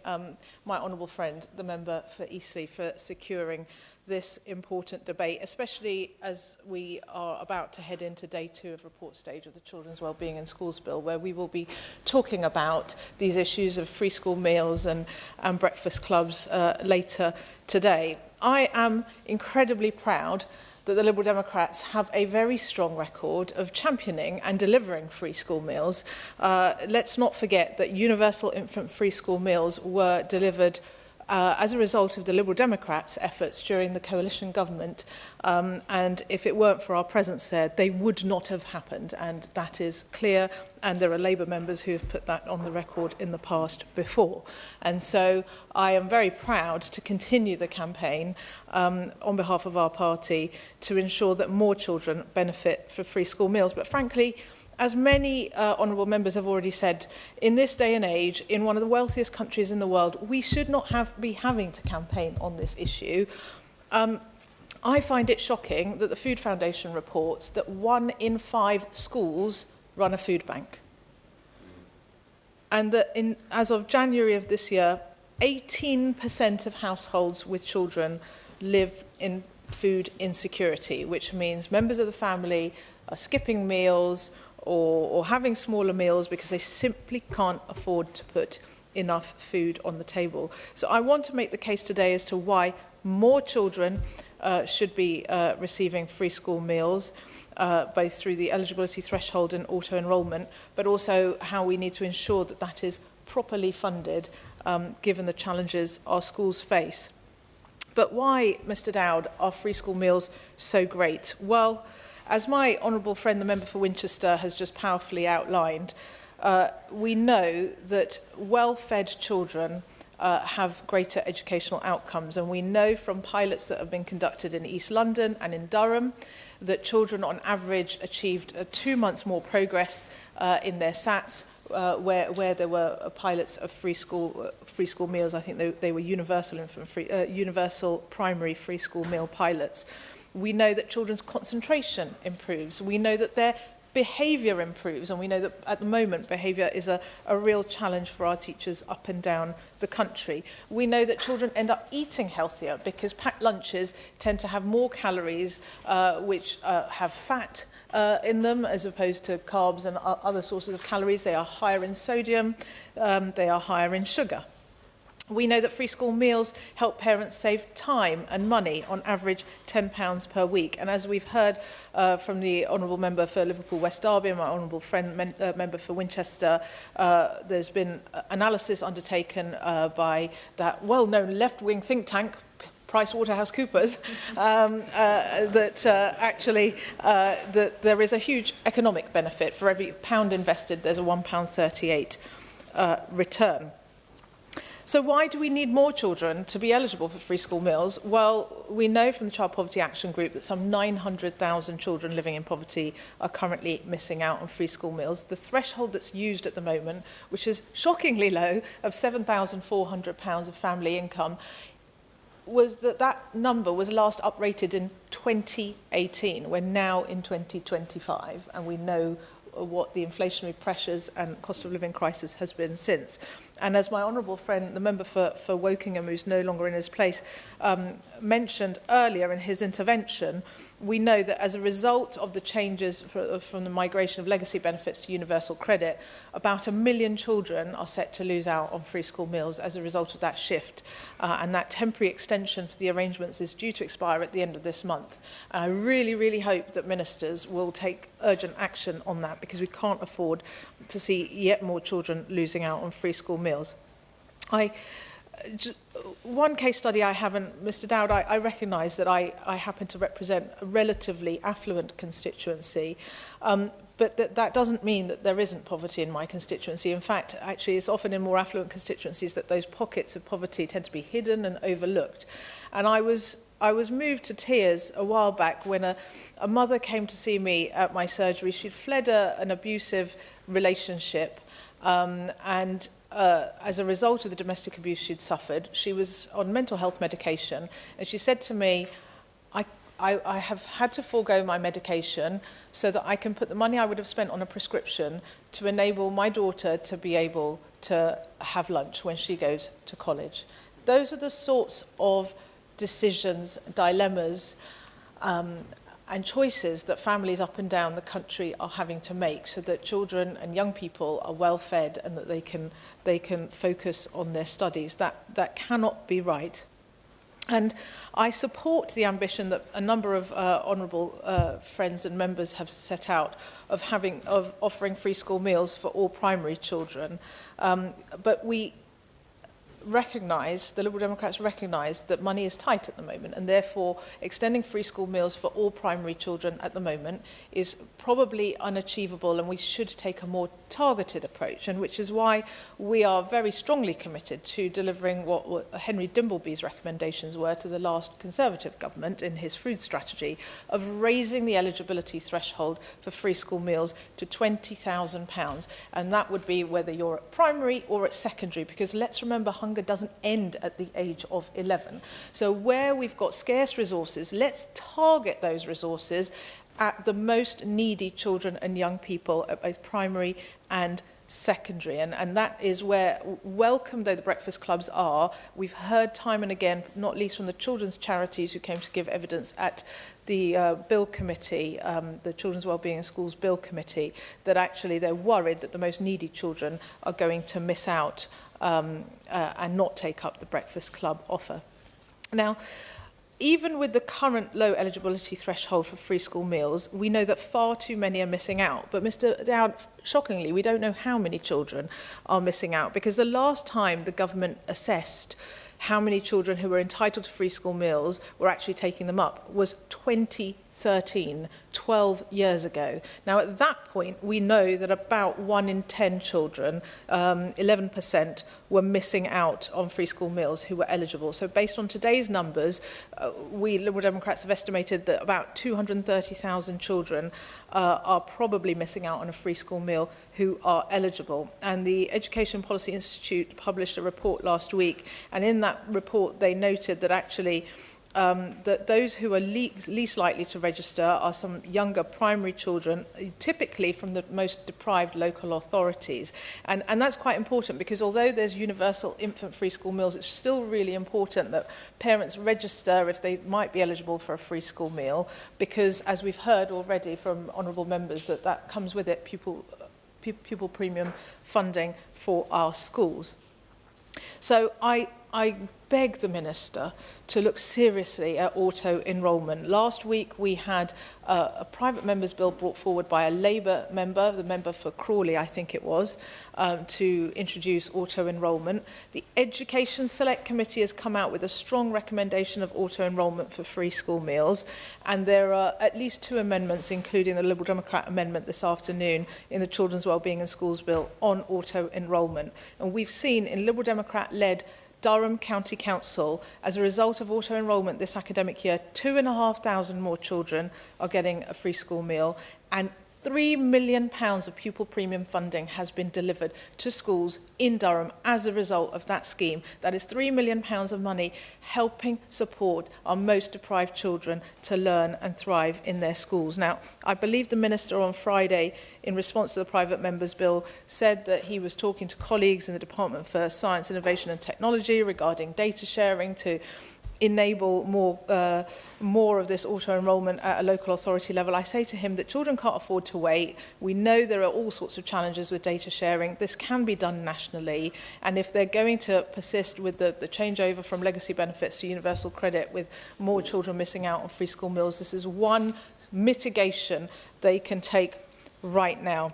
my honourable friend, the member for Eastleigh, for securing this important debate, especially as we are about to head into day 2 of report stage of the Children's Wellbeing in Schools Bill, where we will be talking about these issues of free school meals and breakfast clubs later today. I am incredibly proud that the Liberal Democrats have a very strong record of championing and delivering free school meals. Let's not forget that universal infant free school meals were delivered as a result of the Liberal Democrats' efforts during the coalition government, and if it weren't for our presence there, they would not have happened, and that is clear, and there are Labour members who have put that on the record in the past before. And so I am very proud to continue the campaign on behalf of our party to ensure that more children benefit from free school meals. But frankly, as many honourable members have already said, in this day and age, in one of the wealthiest countries in the world, we should not be having to campaign on this issue. I find it shocking that the Food Foundation reports that 1 in 5 schools run a food bank. And that as of January of this year, 18% of households with children live in food insecurity, which means members of the family are skipping meals or having smaller meals because they simply can't afford to put enough food on the table. So I want to make the case today as to why more children should be receiving free school meals, both through the eligibility threshold and auto-enrolment, but also how we need to ensure that that is properly funded, given the challenges our schools face. But why, Mr Dowd, are free school meals so great? Well, as my honourable friend, the member for Winchester, has just powerfully outlined, we know that well-fed children have greater educational outcomes. And we know from pilots that have been conducted in East London and in Durham that children on average achieved 2 months more progress in their SATs, where there were pilots of free school meals. I think they were universal primary free school meal pilots. We know that children's concentration improves. We know that their behaviour improves, and we know that at the moment behaviour is a real challenge for our teachers up and down the country. We know that children end up eating healthier because packed lunches tend to have more calories which have fat in them as opposed to carbs and other sources of calories. They are higher in sodium, they are higher in sugar. We know that free school meals help parents save time and money, on average £10 per week. And as we've heard from the Honourable Member for Liverpool West Derby and my Honourable friend, Member for Winchester, there's been analysis undertaken by that well-known left-wing think tank, PricewaterhouseCoopers, that there is a huge economic benefit. For every pound invested, there's a £1.38 return. So why do we need more children to be eligible for free school meals? Well, we know from the Child Poverty Action Group that some 900,000 children living in poverty are currently missing out on free school meals. The threshold that's used at the moment, which is shockingly low, of £7,400 of family income, was that number was last uprated in 2018. We're now in 2025, and we know what the inflationary pressures and cost of living crisis has been since. And as my honourable friend, the member for Wokingham, who's no longer in his place, mentioned earlier in his intervention, we know that as a result of the changes from the migration of legacy benefits to universal credit, about 1 million children are set to lose out on free school meals as a result of that shift. And that temporary extension for the arrangements is due to expire at the end of this month. And I really, really hope that ministers will take urgent action on that, because we can't afford to see yet more children losing out on free school meals. One case study I haven't, Mr Dowd, I recognise that I happen to represent a relatively affluent constituency, but that doesn't mean that there isn't poverty in my constituency. In fact, actually, it's often in more affluent constituencies that those pockets of poverty tend to be hidden and overlooked. And I was moved to tears a while back when a mother came to see me at my surgery. She'd fled an abusive relationship, and as a result of the domestic abuse she'd suffered, she was on mental health medication, and she said to me, I have had to forego my medication so that I can put the money I would have spent on a prescription to enable my daughter to be able to have lunch when she goes to college. Those are the sorts of decisions, dilemmas, and choices that families up and down the country are having to make, so that children and young people are well fed and that they can focus on their studies. That cannot be right. And I support the ambition that a number of honourable friends and members have set out of offering free school meals for all primary children. But we recognise, the Liberal Democrats recognise, that money is tight at the moment, and therefore extending free school meals for all primary children at the moment is probably unachievable, and we should take a more targeted approach, and which is why we are very strongly committed to delivering what Henry Dimbleby's recommendations were to the last Conservative government in his food strategy, of raising the eligibility threshold for free school meals to £20,000, and that would be whether you're at primary or at secondary, because let's remember, hunger doesn't end at the age of 11. So where we've got scarce resources, let's target those resources at the most needy children and young people at both primary and secondary. And that is where, welcome though the breakfast clubs are, we've heard time and again, not least from the children's charities who came to give evidence at the Bill Committee, the Children's Wellbeing in Schools Bill Committee, that actually they're worried that the most needy children are going to miss out and not take up the breakfast club offer. Now, even with the current low eligibility threshold for free school meals, we know that far too many are missing out. But Mr Dowd, shockingly, we don't know how many children are missing out, because the last time the government assessed how many children who were entitled to free school meals were actually taking them up was 2013, 12 years ago. Now, at that point, we know that about 1 in 10 children, 11%, were missing out on free school meals who were eligible. So based on today's numbers, we Liberal Democrats have estimated that about 230,000 children are probably missing out on a free school meal who are eligible. And the Education Policy Institute published a report last week, and in that report they noted that actually that those who are least likely to register are some younger primary children, typically from the most deprived local authorities. And that's quite important, because although there's universal infant free school meals, it's still really important that parents register if they might be eligible for a free school meal, because, as we've heard already from honourable members, that comes with it pupil premium funding for our schools. So I beg the Minister to look seriously at auto-enrolment. Last week we had a private member's bill brought forward by a Labour member, the member for Crawley, I think it was, to introduce auto-enrolment. The Education Select Committee has come out with a strong recommendation of auto-enrolment for free school meals, and there are at least 2 amendments, including the Liberal Democrat amendment this afternoon in the Children's Wellbeing and Schools Bill on auto-enrolment. And we've seen in Liberal Democrat-led Durham County Council, as a result of auto-enrolment this academic year, 2,500 more children are getting a free school meal, and £3 million of pupil premium funding has been delivered to schools in Durham as a result of that scheme. That is £3 million of money helping support our most deprived children to learn and thrive in their schools. Now, I believe the Minister on Friday, in response to the private member's bill, said that he was talking to colleagues in the Department for Science, Innovation and Technology regarding data sharing to enable more of this auto-enrolment at a local authority level. I say to him that children can't afford to wait. We know there are all sorts of challenges with data sharing. This can be done nationally, and if they're going to persist with the changeover from legacy benefits to universal credit with more children missing out on free school meals, this is one mitigation they can take right now.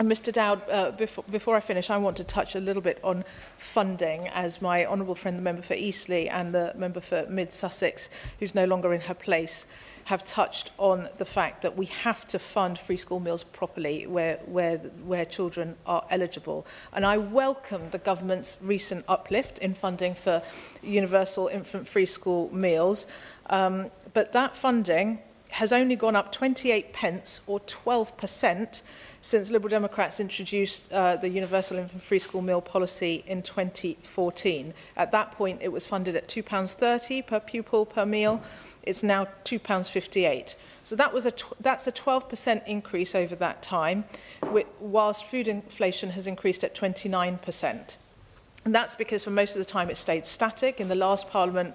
And Mr Dowd, before I finish, I want to touch a little bit on funding, as my honourable friend, the member for Eastleigh, and the member for Mid-Sussex, who's no longer in her place, have touched on the fact that we have to fund free school meals properly where children are eligible. And I welcome the government's recent uplift in funding for universal infant free school meals, but that funding has only gone up 28 pence, or 12%, since Liberal Democrats introduced the universal infant free school meal policy in 2014. At that point, it was funded at £2.30 per pupil per meal. It's now £2.58. So that's a 12% increase over that time, whilst food inflation has increased at 29%. And that's because for most of the time it stayed static. In the last Parliament,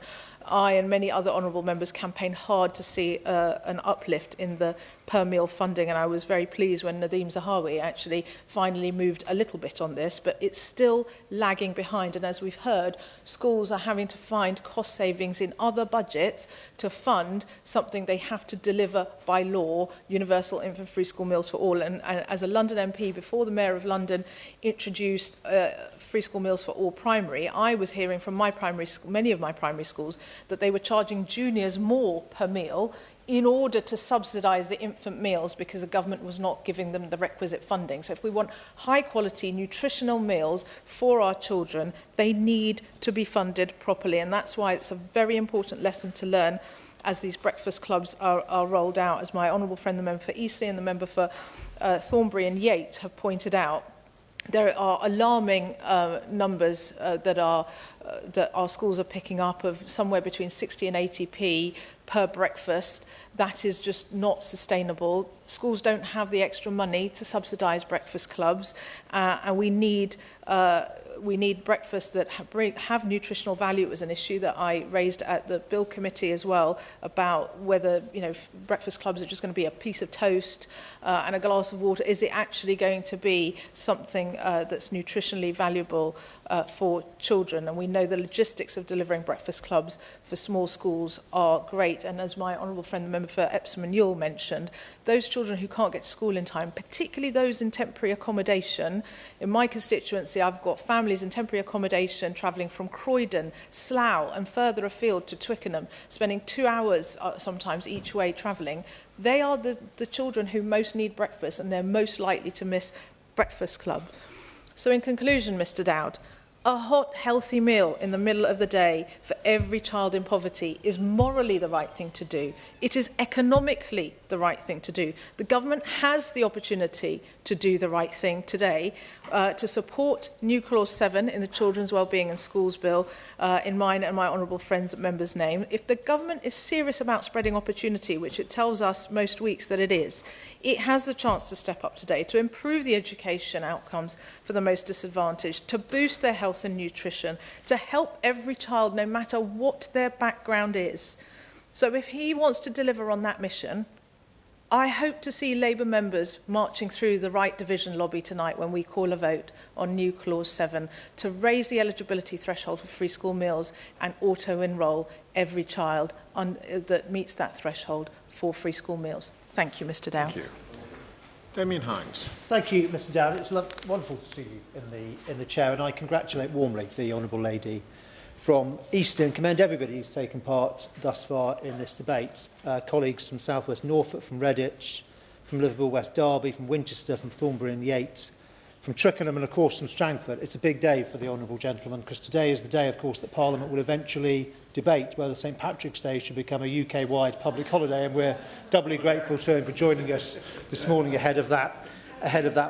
I and many other honourable members campaigned hard to see an uplift in the per meal funding, and I was very pleased when Nadeem Zahawi actually finally moved a little bit on this, but it's still lagging behind. And as we've heard, schools are having to find cost savings in other budgets to fund something they have to deliver by law, universal infant free school meals for all. And as a London MP, before the Mayor of London introduced free school meals for all primary, I was hearing from many of my primary schools that they were charging juniors more per meal in order to subsidise the infant meals, because the government was not giving them the requisite funding. So if we want high quality nutritional meals for our children, they need to be funded properly, and that's why it's a very important lesson to learn as these breakfast clubs are rolled out. As my honourable friend, the member for Eastleigh, and the member for Thornbury and Yates have pointed out, there are alarming numbers that our schools are picking up, of somewhere between 60 and 80p per breakfast. That is just not sustainable. Schools don't have the extra money to subsidise breakfast clubs, and we need breakfasts that have nutritional value. It was an issue that I raised at the Bill Committee as well, about whether breakfast clubs are just going to be a piece of toast and a glass of water. Is it actually going to be something that's nutritionally valuable for children. And we know the logistics of delivering breakfast clubs for small schools are great. And as my honourable friend, the member for Epsom and Ewell mentioned, those children who can't get to school in time, particularly those in temporary accommodation, in my constituency, I've got families in temporary accommodation travelling from Croydon, Slough and further afield to Twickenham, spending 2 hours sometimes each way travelling. They are the children who most need breakfast, and they're most likely to miss breakfast club. So in conclusion, Mr Dowd, a hot, healthy meal in the middle of the day for every child in poverty is morally the right thing to do. It is economically the right thing to do. The government has the opportunity to do the right thing today, to support new Clause 7 in the Children's Wellbeing and Schools Bill, in mine and my honourable friends' members' name. If the government is serious about spreading opportunity, which it tells us most weeks that it is, it has the chance to step up today, to improve the education outcomes for the most disadvantaged, to boost their health and nutrition, to help every child no matter what their background is. So if he wants to deliver on that mission, I hope to see Labour members marching through the right division lobby tonight when we call a vote on new Clause 7 to raise the eligibility threshold for free school meals and auto-enrol every child that meets that threshold for free school meals. Thank you, Mr Dowd. Thank you. Damien Hines. Thank you, Mr Dowd. It's wonderful to see you in the chair, and I congratulate warmly the honourable lady from Easton and commend everybody who's taken part thus far in this debate. Colleagues from South West Norfolk, from Redditch, from Liverpool West Derby, from Winchester, from Thornbury and Yates, from Twickenham and of course from Strangford. It's a big day for the honourable gentleman, because today is the day, of course, that Parliament will eventually debate whether St Patrick's Day should become a UK-wide public holiday, and we're doubly grateful to him for joining us this morning ahead of that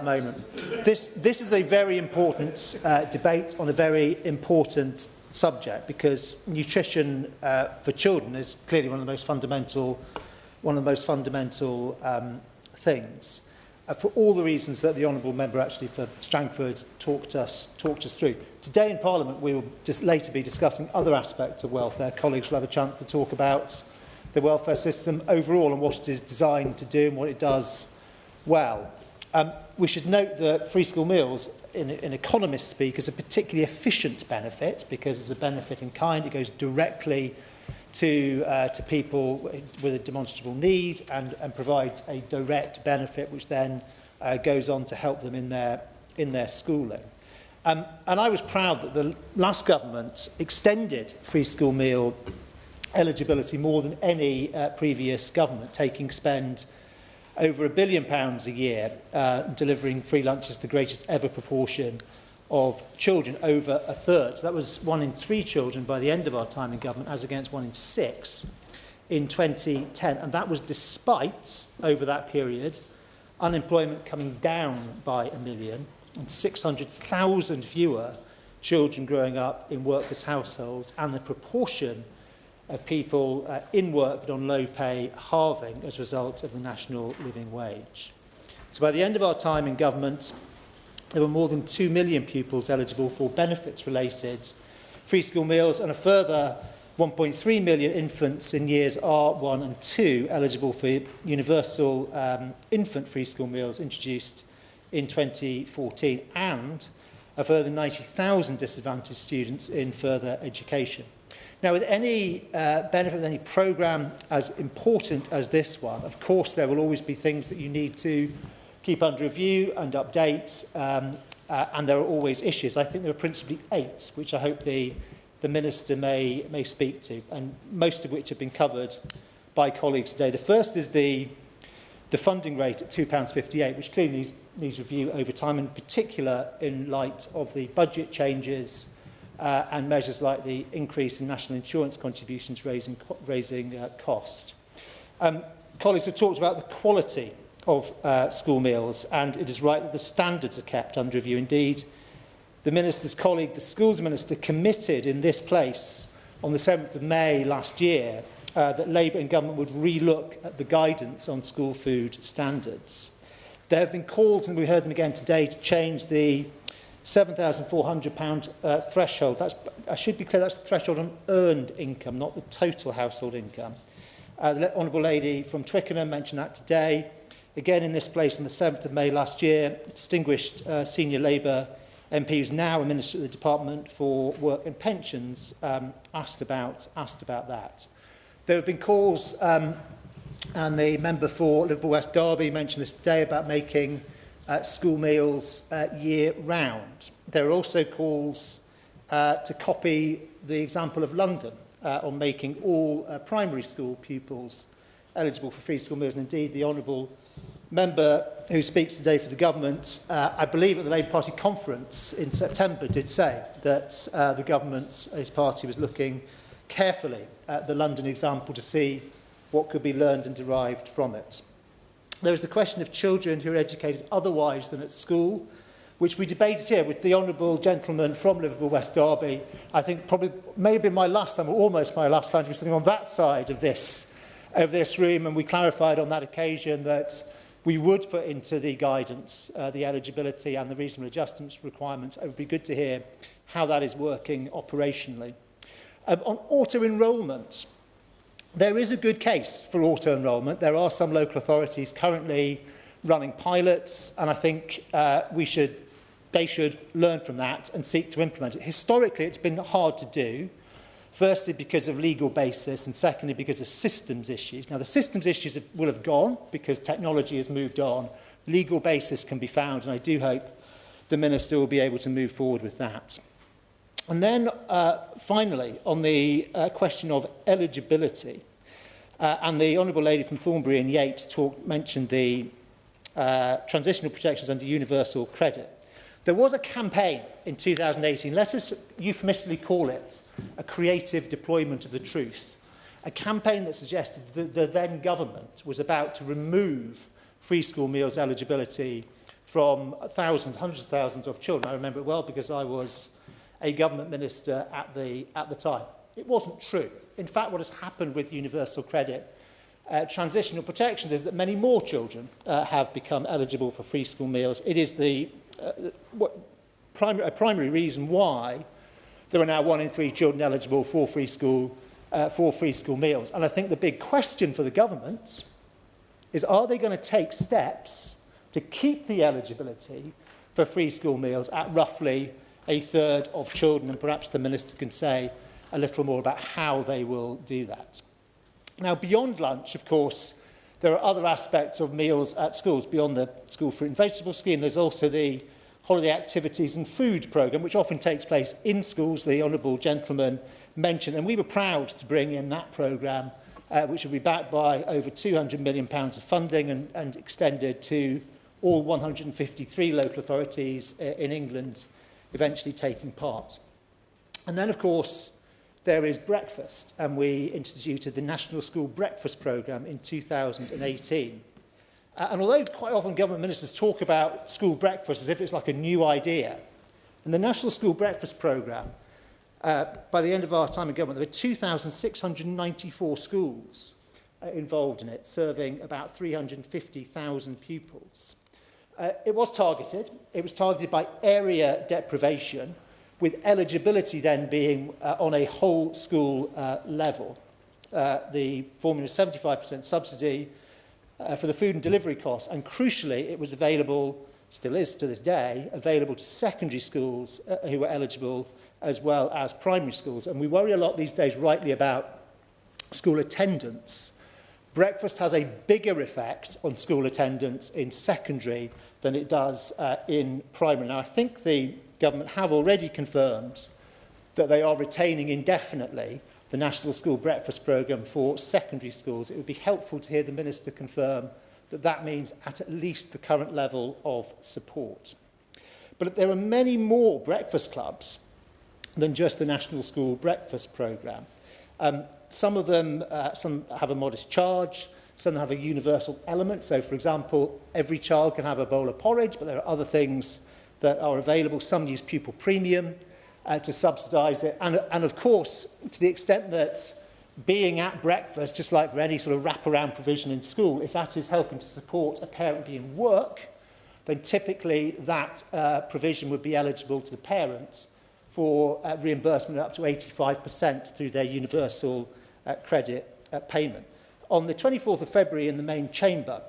moment. This is a very important debate on a very important subject, because nutrition for children is clearly one of the most fundamental things. For all the reasons that the honourable member actually for Strangford talked us through. Today in Parliament we will later be discussing other aspects of welfare. Colleagues will have a chance to talk about the welfare system overall and what it is designed to do and what it does well. We should note that free school meals, in economist speak, is a particularly efficient benefit, because it's a benefit in kind. It goes directly to people with a demonstrable need and provides a direct benefit which then goes on to help them in their schooling. And I was proud that the last government extended free school meal eligibility more than any previous government, taking spend over £1 billion a year, delivering free lunches, the greatest ever proportion of children, over a third. So that was 1 in 3 children by the end of our time in government, as against 1 in 6 in 2010. And that was despite, over that period, unemployment coming down by 1 million and 600,000 fewer children growing up in workless households, and the proportion of people in work but on low pay halving as a result of the national living wage. So by the end of our time in government, there were more than 2 million pupils eligible for benefits-related free school meals, and a further 1.3 million infants in years R1 and 2 eligible for universal infant free school meals introduced in 2014, and a further 90,000 disadvantaged students in further education. Now, with any benefit, with any programme as important as this one, of course there will always be things that you need to keep under review and update, and there are always issues. I think there are principally 8, which I hope the Minister may speak to, and most of which have been covered by colleagues today. The first is the funding rate at £2.58, which clearly needs review over time, in particular in light of the budget changes and measures like the increase in national insurance contributions raising cost. Colleagues have talked about the quality of school meals, and it is right that the standards are kept under review. Indeed, the Minister's colleague, the Schools Minister, committed in this place on the 7th of May last year that Labour and Government would re-look at the guidance on school food standards. There have been calls, and we heard them again today, to change the £7,400 threshold. I should be clear, that's the threshold on earned income, not the total household income. The Honourable Lady from Twickenham mentioned that today. Again, in this place on the 7th of May last year, distinguished senior Labour MP, who's now a Minister at the Department for Work and Pensions, asked about that. There have been calls, and the member for Liverpool West Derby mentioned this today, about making school meals year-round. There are also calls to copy the example of London on making all primary school pupils eligible for free school meals. And indeed, the Honourable Member who speaks today for the government, I believe at the Labour Party conference in September, did say that the government, his party, was looking carefully at the London example to see what could be learned and derived from it. There is the question of children who are educated otherwise than at school, which we debated here with the honourable gentleman from Liverpool West Derby. I think probably may have been my last time, or almost my last time, to be sitting on that side of this room, and we clarified on that occasion that we would put into the guidance the eligibility and the reasonable adjustments requirements. It would be good to hear how that is working operationally. On auto-enrolment, there is a good case for auto-enrolment. There are some local authorities currently running pilots, and I think they should learn from that and seek to implement it. Historically, it's been hard to do, firstly because of legal basis, and secondly because of systems issues. Now, the systems issues will have gone because technology has moved on. Legal basis can be found, and I do hope the Minister will be able to move forward with that. And then, finally, on the question of eligibility, and the Honourable Lady from Thornbury and Yates mentioned the transitional protections under universal credit. There was a campaign in 2018, let us euphemistically call it a creative deployment of the truth, a campaign that suggested that the then government was about to remove free school meals eligibility from hundreds of thousands of children. I remember it well because I was a government minister at the time. It wasn't true. In fact, what has happened with universal credit transitional protections is that many more children have become eligible for free school meals. It is a primary reason why there are now 1 in 3 children eligible for free school meals. And I think the big question for the government is, are they going to take steps to keep the eligibility for free school meals at roughly a third of children? And perhaps the Minister can say a little more about how they will do that. Now, beyond lunch, of course, there are other aspects of meals at schools. Beyond the school fruit and vegetable scheme, there's also the holiday activities and food programme, which often takes place in schools, the honourable gentleman mentioned. And we were proud to bring in that programme, which will be backed by over £200 million of funding and extended to all 153 local authorities in England eventually taking part. And then, of course, there is breakfast, and we instituted the National School Breakfast Programme in 2018. And although quite often government ministers talk about school breakfast as if it's like a new idea, in the National School Breakfast Programme, by the end of our time in government, there were 2,694 schools involved in it, serving about 350,000 pupils. It was targeted. It was targeted by area deprivation, with eligibility then being on a whole school level. The formula is 75% subsidy for the food and delivery costs, and crucially, it was available, still is to this day, available to secondary schools who were eligible as well as primary schools. And we worry a lot these days, rightly, about school attendance. Breakfast has a bigger effect on school attendance in secondary than it does in primary. Now, I think the government have already confirmed that they are retaining indefinitely the National School Breakfast Programme for secondary schools. It would be helpful to hear the Minister confirm that that means at least the current level of support. But there are many more breakfast clubs than just the National School Breakfast Programme. Some of them some have a modest charge, some have a universal element. So, for example, every child can have a bowl of porridge, but there are other things that are available. Some use pupil premium to subsidise it. And of course, to the extent that being at breakfast, just like for any sort of wraparound provision in school, if that is helping to support a parent being work, then typically that provision would be eligible to the parents for reimbursement up to 85% through their universal credit payment. On the 24th of February in the main chamber,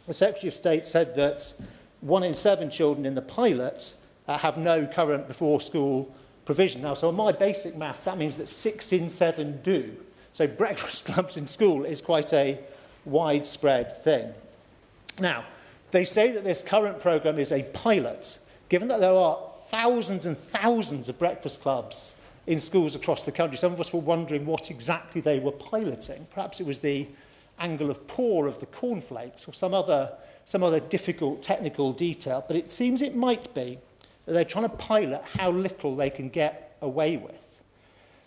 the Secretary of State said that 1 in 7 children in the pilot have no current before-school provision. Now, so on my basic maths, that means that 6 in 7 do. So breakfast clubs in school is quite a widespread thing. Now, they say that this current programme is a pilot. Given that there are thousands and thousands of breakfast clubs in schools across the country, some of us were wondering what exactly they were piloting. Perhaps it was the angle of pour of the cornflakes or some other difficult technical detail, but it seems it might be that they're trying to pilot how little they can get away with.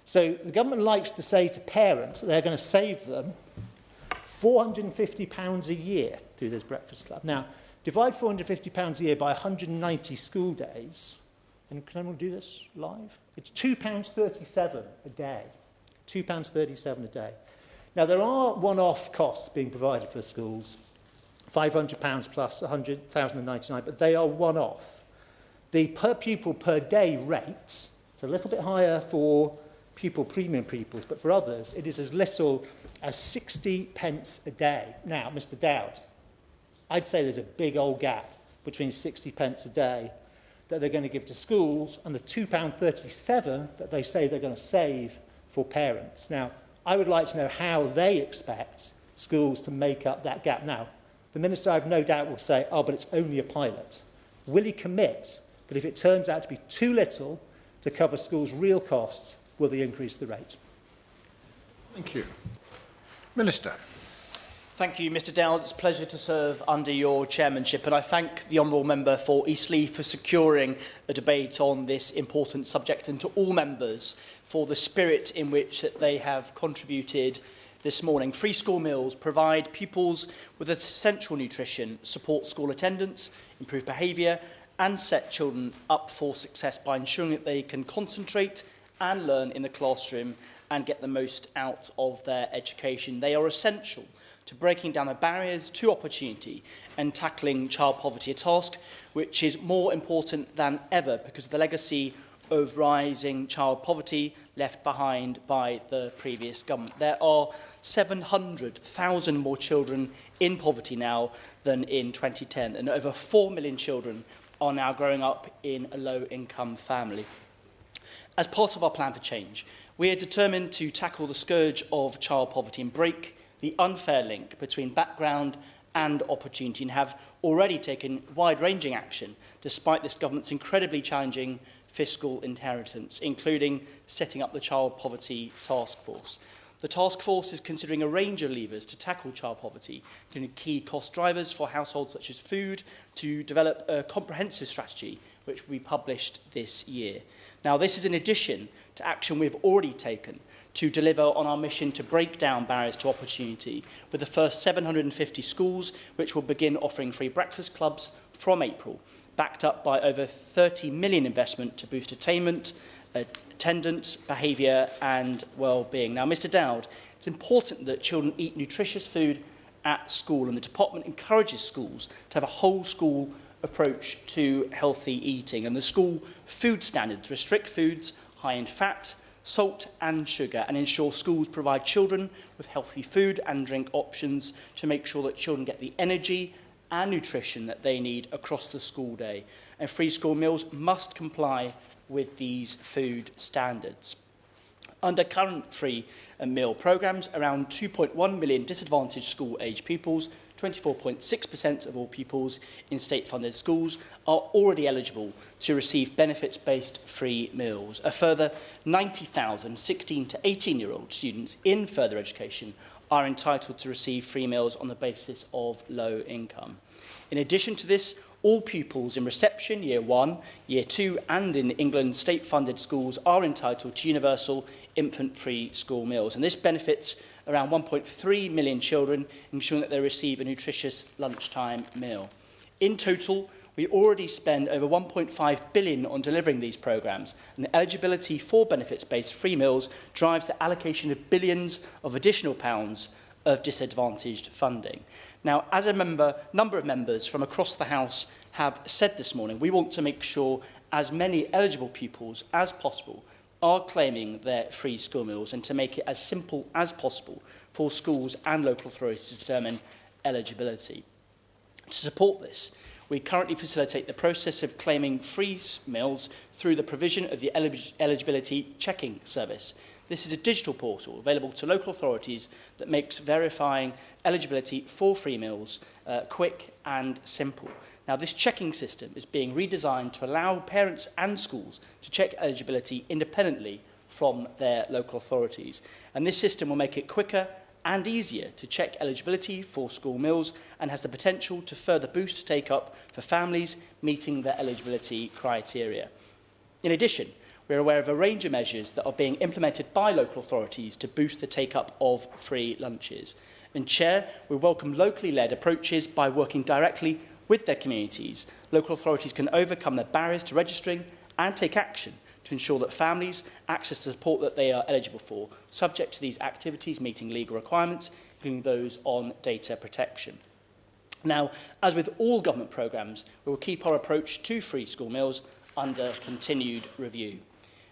So the government likes to say to parents that they're going to save them £450 a year through this breakfast club. Now, divide £450 a year by 190 school days, and can anyone do this live? It's £2.37 a day. £2.37 a day. Now, there are one-off costs being provided for schools, £500 plus £100,099, but they are one-off. The per pupil per day rate, it's a little bit higher for premium pupils, but for others, it is as little as 60 pence a day. Now, Mr. Dowd, I'd say there's a big old gap between 60 pence a day that they're going to give to schools and the £2.37 that they say they're going to save for parents. Now, I would like to know how they expect schools to make up that gap. Now, the Minister, I have no doubt, will say, oh, but it's only a pilot. Will he commit that if it turns out to be too little to cover schools' real costs, will they increase the rate? Thank you. Minister. Thank you, Mr Dowd. It's a pleasure to serve under your chairmanship, and I thank the honourable member for Eastleigh for securing a debate on this important subject, and to all members for the spirit in which they have contributed this morning. Free school meals provide pupils with essential nutrition, support school attendance, improve behaviour, and set children up for success by ensuring that they can concentrate and learn in the classroom and get the most out of their education. They are essential to breaking down the barriers to opportunity and tackling child poverty, a task which is more important than ever because of the legacy of rising child poverty left behind by the previous government. There are 700,000 more children in poverty now than in 2010, and over 4 million children are now growing up in a low-income family. As part of our plan for change, we are determined to tackle the scourge of child poverty and break the unfair link between background and opportunity, and have already taken wide-ranging action despite this government's incredibly challenging fiscal inheritance, including setting up the Child Poverty Task Force. The task force is considering a range of levers to tackle child poverty, including key cost drivers for households such as food, to develop a comprehensive strategy which will be published this year. Now, this is in addition to action we've already taken to deliver on our mission to break down barriers to opportunity, with the first 750 schools which will begin offering free breakfast clubs from April, backed up by over 30 million investment to boost attainment, attendance, behaviour and well-being. Now, Mr Dowd, it's important that children eat nutritious food at school, and the department encourages schools to have a whole school approach to healthy eating, and the school food standards restrict foods high in fat, salt and sugar, and ensure schools provide children with healthy food and drink options to make sure that children get the energy and nutrition that they need across the school day. And free school meals must comply with these food standards. Under current free meal programmes, around 2.1 million disadvantaged school-aged pupils, 24.6% of all pupils in state-funded schools, are already eligible to receive benefits-based free meals. A further 90,000 16 to 18-year-old students in further education are entitled to receive free meals on the basis of low income. In addition to this, all pupils in reception, Year 1, Year 2 and in England state-funded schools are entitled to universal infant-free school meals, and this benefits around 1.3 million children, ensuring that they receive a nutritious lunchtime meal. In total, we already spend over 1.5 billion on delivering these programmes, and the eligibility for benefits-based free meals drives the allocation of billions of additional pounds of disadvantaged funding. Now, as a number of members from across the House have said this morning, we want to make sure as many eligible pupils as possible are claiming their free school meals, and to make it as simple as possible for schools and local authorities to determine eligibility. To support this, we currently facilitate the process of claiming free meals through the provision of the eligibility checking service. This is a digital portal available to local authorities that makes verifying eligibility for free meals quick and simple. Now, this checking system is being redesigned to allow parents and schools to check eligibility independently from their local authorities. And this system will make it quicker and easier to check eligibility for school meals and has the potential to further boost take-up for families meeting their eligibility criteria. In addition, we're aware of a range of measures that are being implemented by local authorities to boost the take-up of free lunches. And Chair, we welcome locally led approaches by working directly with their communities. Local authorities can overcome the barriers to registering and take action to ensure that families access the support that they are eligible for, subject to these activities meeting legal requirements, including those on data protection. Now, as with all government programmes, we will keep our approach to free school meals under continued review.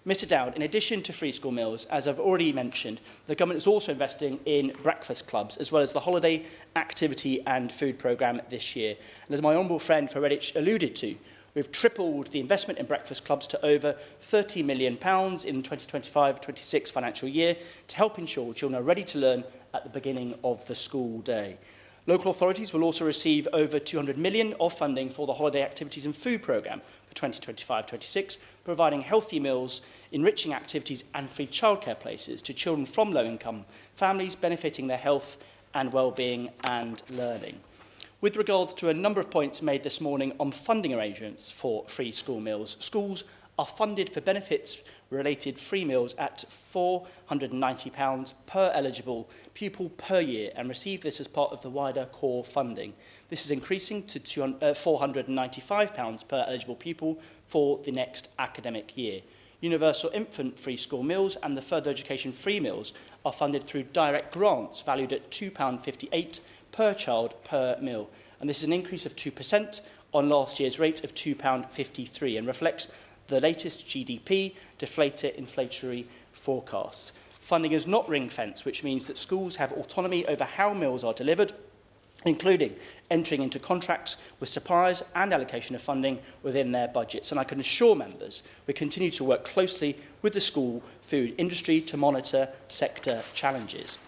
Mr Dowd, in addition to free school meals, as I've already mentioned, the government is also investing in breakfast clubs, as well as the holiday activity and food programme this year. And as my honourable friend for Redditch alluded to, we've tripled the investment in breakfast clubs to over £30 million in the 2025-26 financial year to help ensure children are ready to learn at the beginning of the school day. Local authorities will also receive over £200 million of funding for the holiday activities and food programme for 2025-26, providing healthy meals, enriching activities and free childcare places to children from low-income families, benefiting their health and well-being and learning. With regards to a number of points made this morning on funding arrangements for free school meals, schools are funded for benefits-related free meals at £490 per eligible pupil per year and receive this as part of the wider core funding. This is increasing to £495 per eligible pupil for the next academic year. Universal infant free school meals and the further education free meals are funded through direct grants valued at £2.58 per child per meal. And this is an increase of 2% on last year's rate of £2.53 and reflects the latest GDP deflator inflationary forecasts. Funding is not ring-fenced, which means that schools have autonomy over how meals are delivered, including entering into contracts with suppliers and allocation of funding within their budgets. And I can assure members we continue to work closely with the school food industry to monitor sector challenges.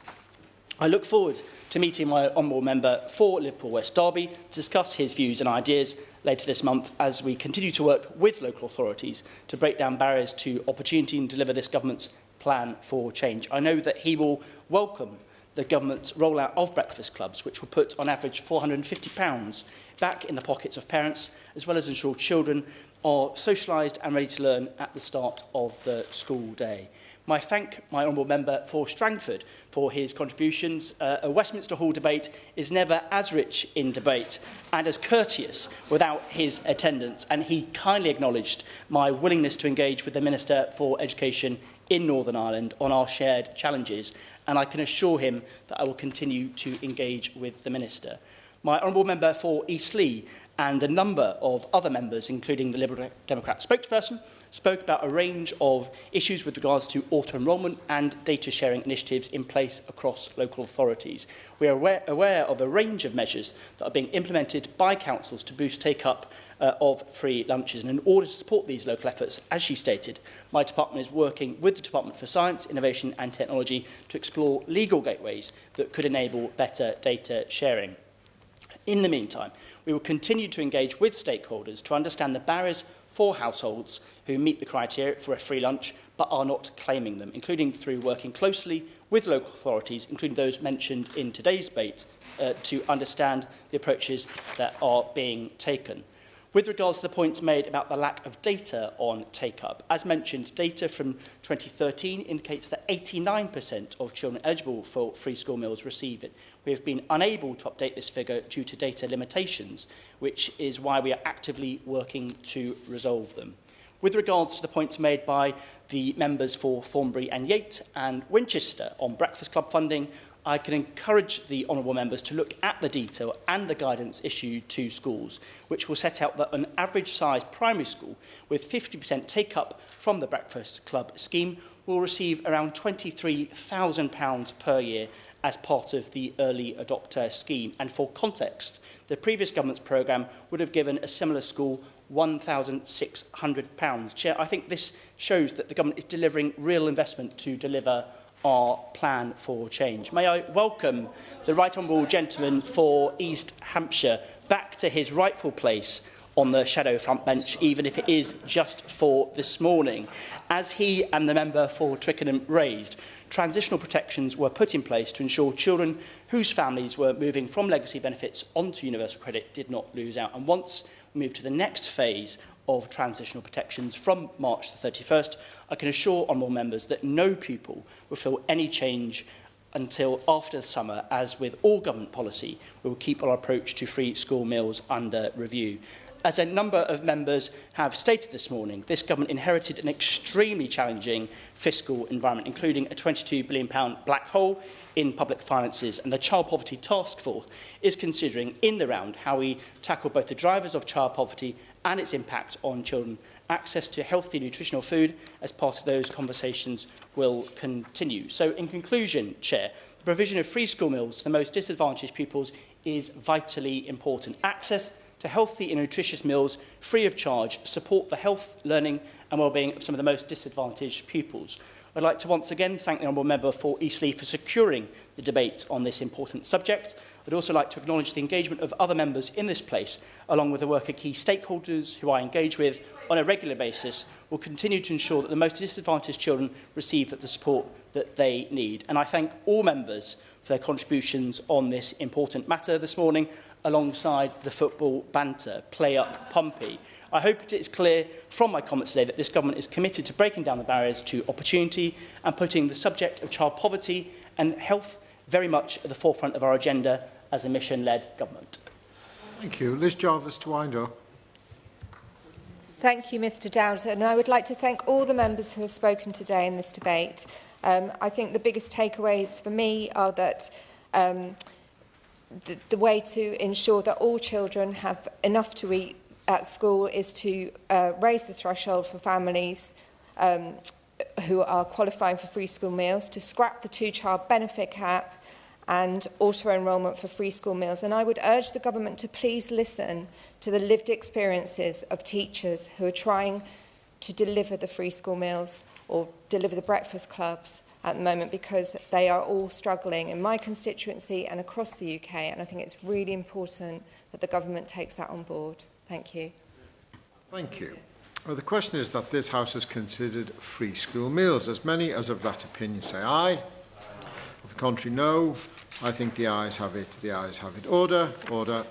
I look forward to meeting my honourable member for Liverpool West Derby to discuss his views and ideas later this month as we continue to work with local authorities to break down barriers to opportunity and deliver this government's plan for change. I know that he will welcome the government's rollout of breakfast clubs, which will put on average £450 back in the pockets of parents, as well as ensure children are socialised and ready to learn at the start of the school day. I thank my honourable member for Strangford for his contributions. A Westminster Hall debate is never as rich in debate and as courteous without his attendance, and he kindly acknowledged my willingness to engage with the Minister for Education in Northern Ireland on our shared challenges, and I can assure him that I will continue to engage with the Minister. My honourable member for Eastleigh and a number of other members, including the Liberal Democrat spokesperson, spoke about a range of issues with regards to auto-enrolment and data-sharing initiatives in place across local authorities. We are aware of a range of measures that are being implemented by councils to boost take-up of free lunches. And in order to support these local efforts, as she stated, my department is working with the Department for Science, Innovation and Technology to explore legal gateways that could enable better data sharing. In the meantime, we will continue to engage with stakeholders to understand the barriers for households who meet the criteria for a free lunch but are not claiming them, including through working closely with local authorities, including those mentioned in today's debate, to understand the approaches that are being taken. With regards to the points made about the lack of data on take-up, as mentioned, data from 2013 indicates that 89% of children eligible for free school meals receive it. We have been unable to update this figure due to data limitations, which is why we are actively working to resolve them. With regards to the points made by the members for Thornbury and Yate and Winchester on breakfast club funding, I can encourage the honourable members to look at the detail and the guidance issued to schools, which will set out that an average-sized primary school with 50% take-up from the breakfast club scheme will receive around £23,000 per year as part of the early adopter scheme. And for context, the previous government's programme would have given a similar school £1,600. Chair, I think this shows that the government is delivering real investment to deliver our plan for change. May I welcome the Right Honourable Gentleman for East Hampshire back to his rightful place on the shadow front bench, even if it is just for this morning. As he and the member for Twickenham raised, transitional protections were put in place to ensure children whose families were moving from legacy benefits onto universal credit did not lose out. And once we move to the next phase of transitional protections from March the 31st, I can assure honourable members that no pupil will feel any change until after the summer. As with all government policy, we will keep our approach to free school meals under review. As a number of members have stated this morning, this government inherited an extremely challenging fiscal environment, including a £22 billion black hole in public finances, and the Child Poverty Task Force is considering in the round how we tackle both the drivers of child poverty and its impact on children. Access to healthy nutritional food as part of those conversations will continue. So in conclusion, Chair, the provision of free school meals to the most disadvantaged pupils is vitally important. Access to healthy and nutritious meals free of charge support the health, learning and well-being of some of the most disadvantaged pupils. I'd like to once again thank the Honourable Member for Eastleigh for securing the debate on this important subject. I'd also like to acknowledge the engagement of other members in this place, along with the work of key stakeholders who I engage with on a regular basis, will continue to ensure that the most disadvantaged children receive the support that they need. And I thank all members for their contributions on this important matter this morning, alongside the football banter. Play up Pompey. I hope it is clear from my comments today that this government is committed to breaking down the barriers to opportunity and putting the subject of child poverty and health very much at the forefront of our agenda as a mission-led government. Thank you. Liz Jarvis to wind up. Thank you, Mr Dowd, and I would like to thank all the members who have spoken today in this debate. I think the biggest takeaways for me are that the way to ensure that all children have enough to eat at school is to raise the threshold for families who are qualifying for free school meals, to scrap the two-child benefit cap and auto-enrolment for free school meals. And I would urge the government to please listen to the lived experiences of teachers who are trying to deliver the free school meals or deliver the breakfast clubs at the moment, because they are all struggling in my constituency and across the UK, and I think it's really important that the government takes that on board. Thank you. Thank you. Well, the question is that this House has considered free school meals. As many as of that opinion say aye. Of the contrary, no. I think the ayes have it. The ayes have it. Order. Order.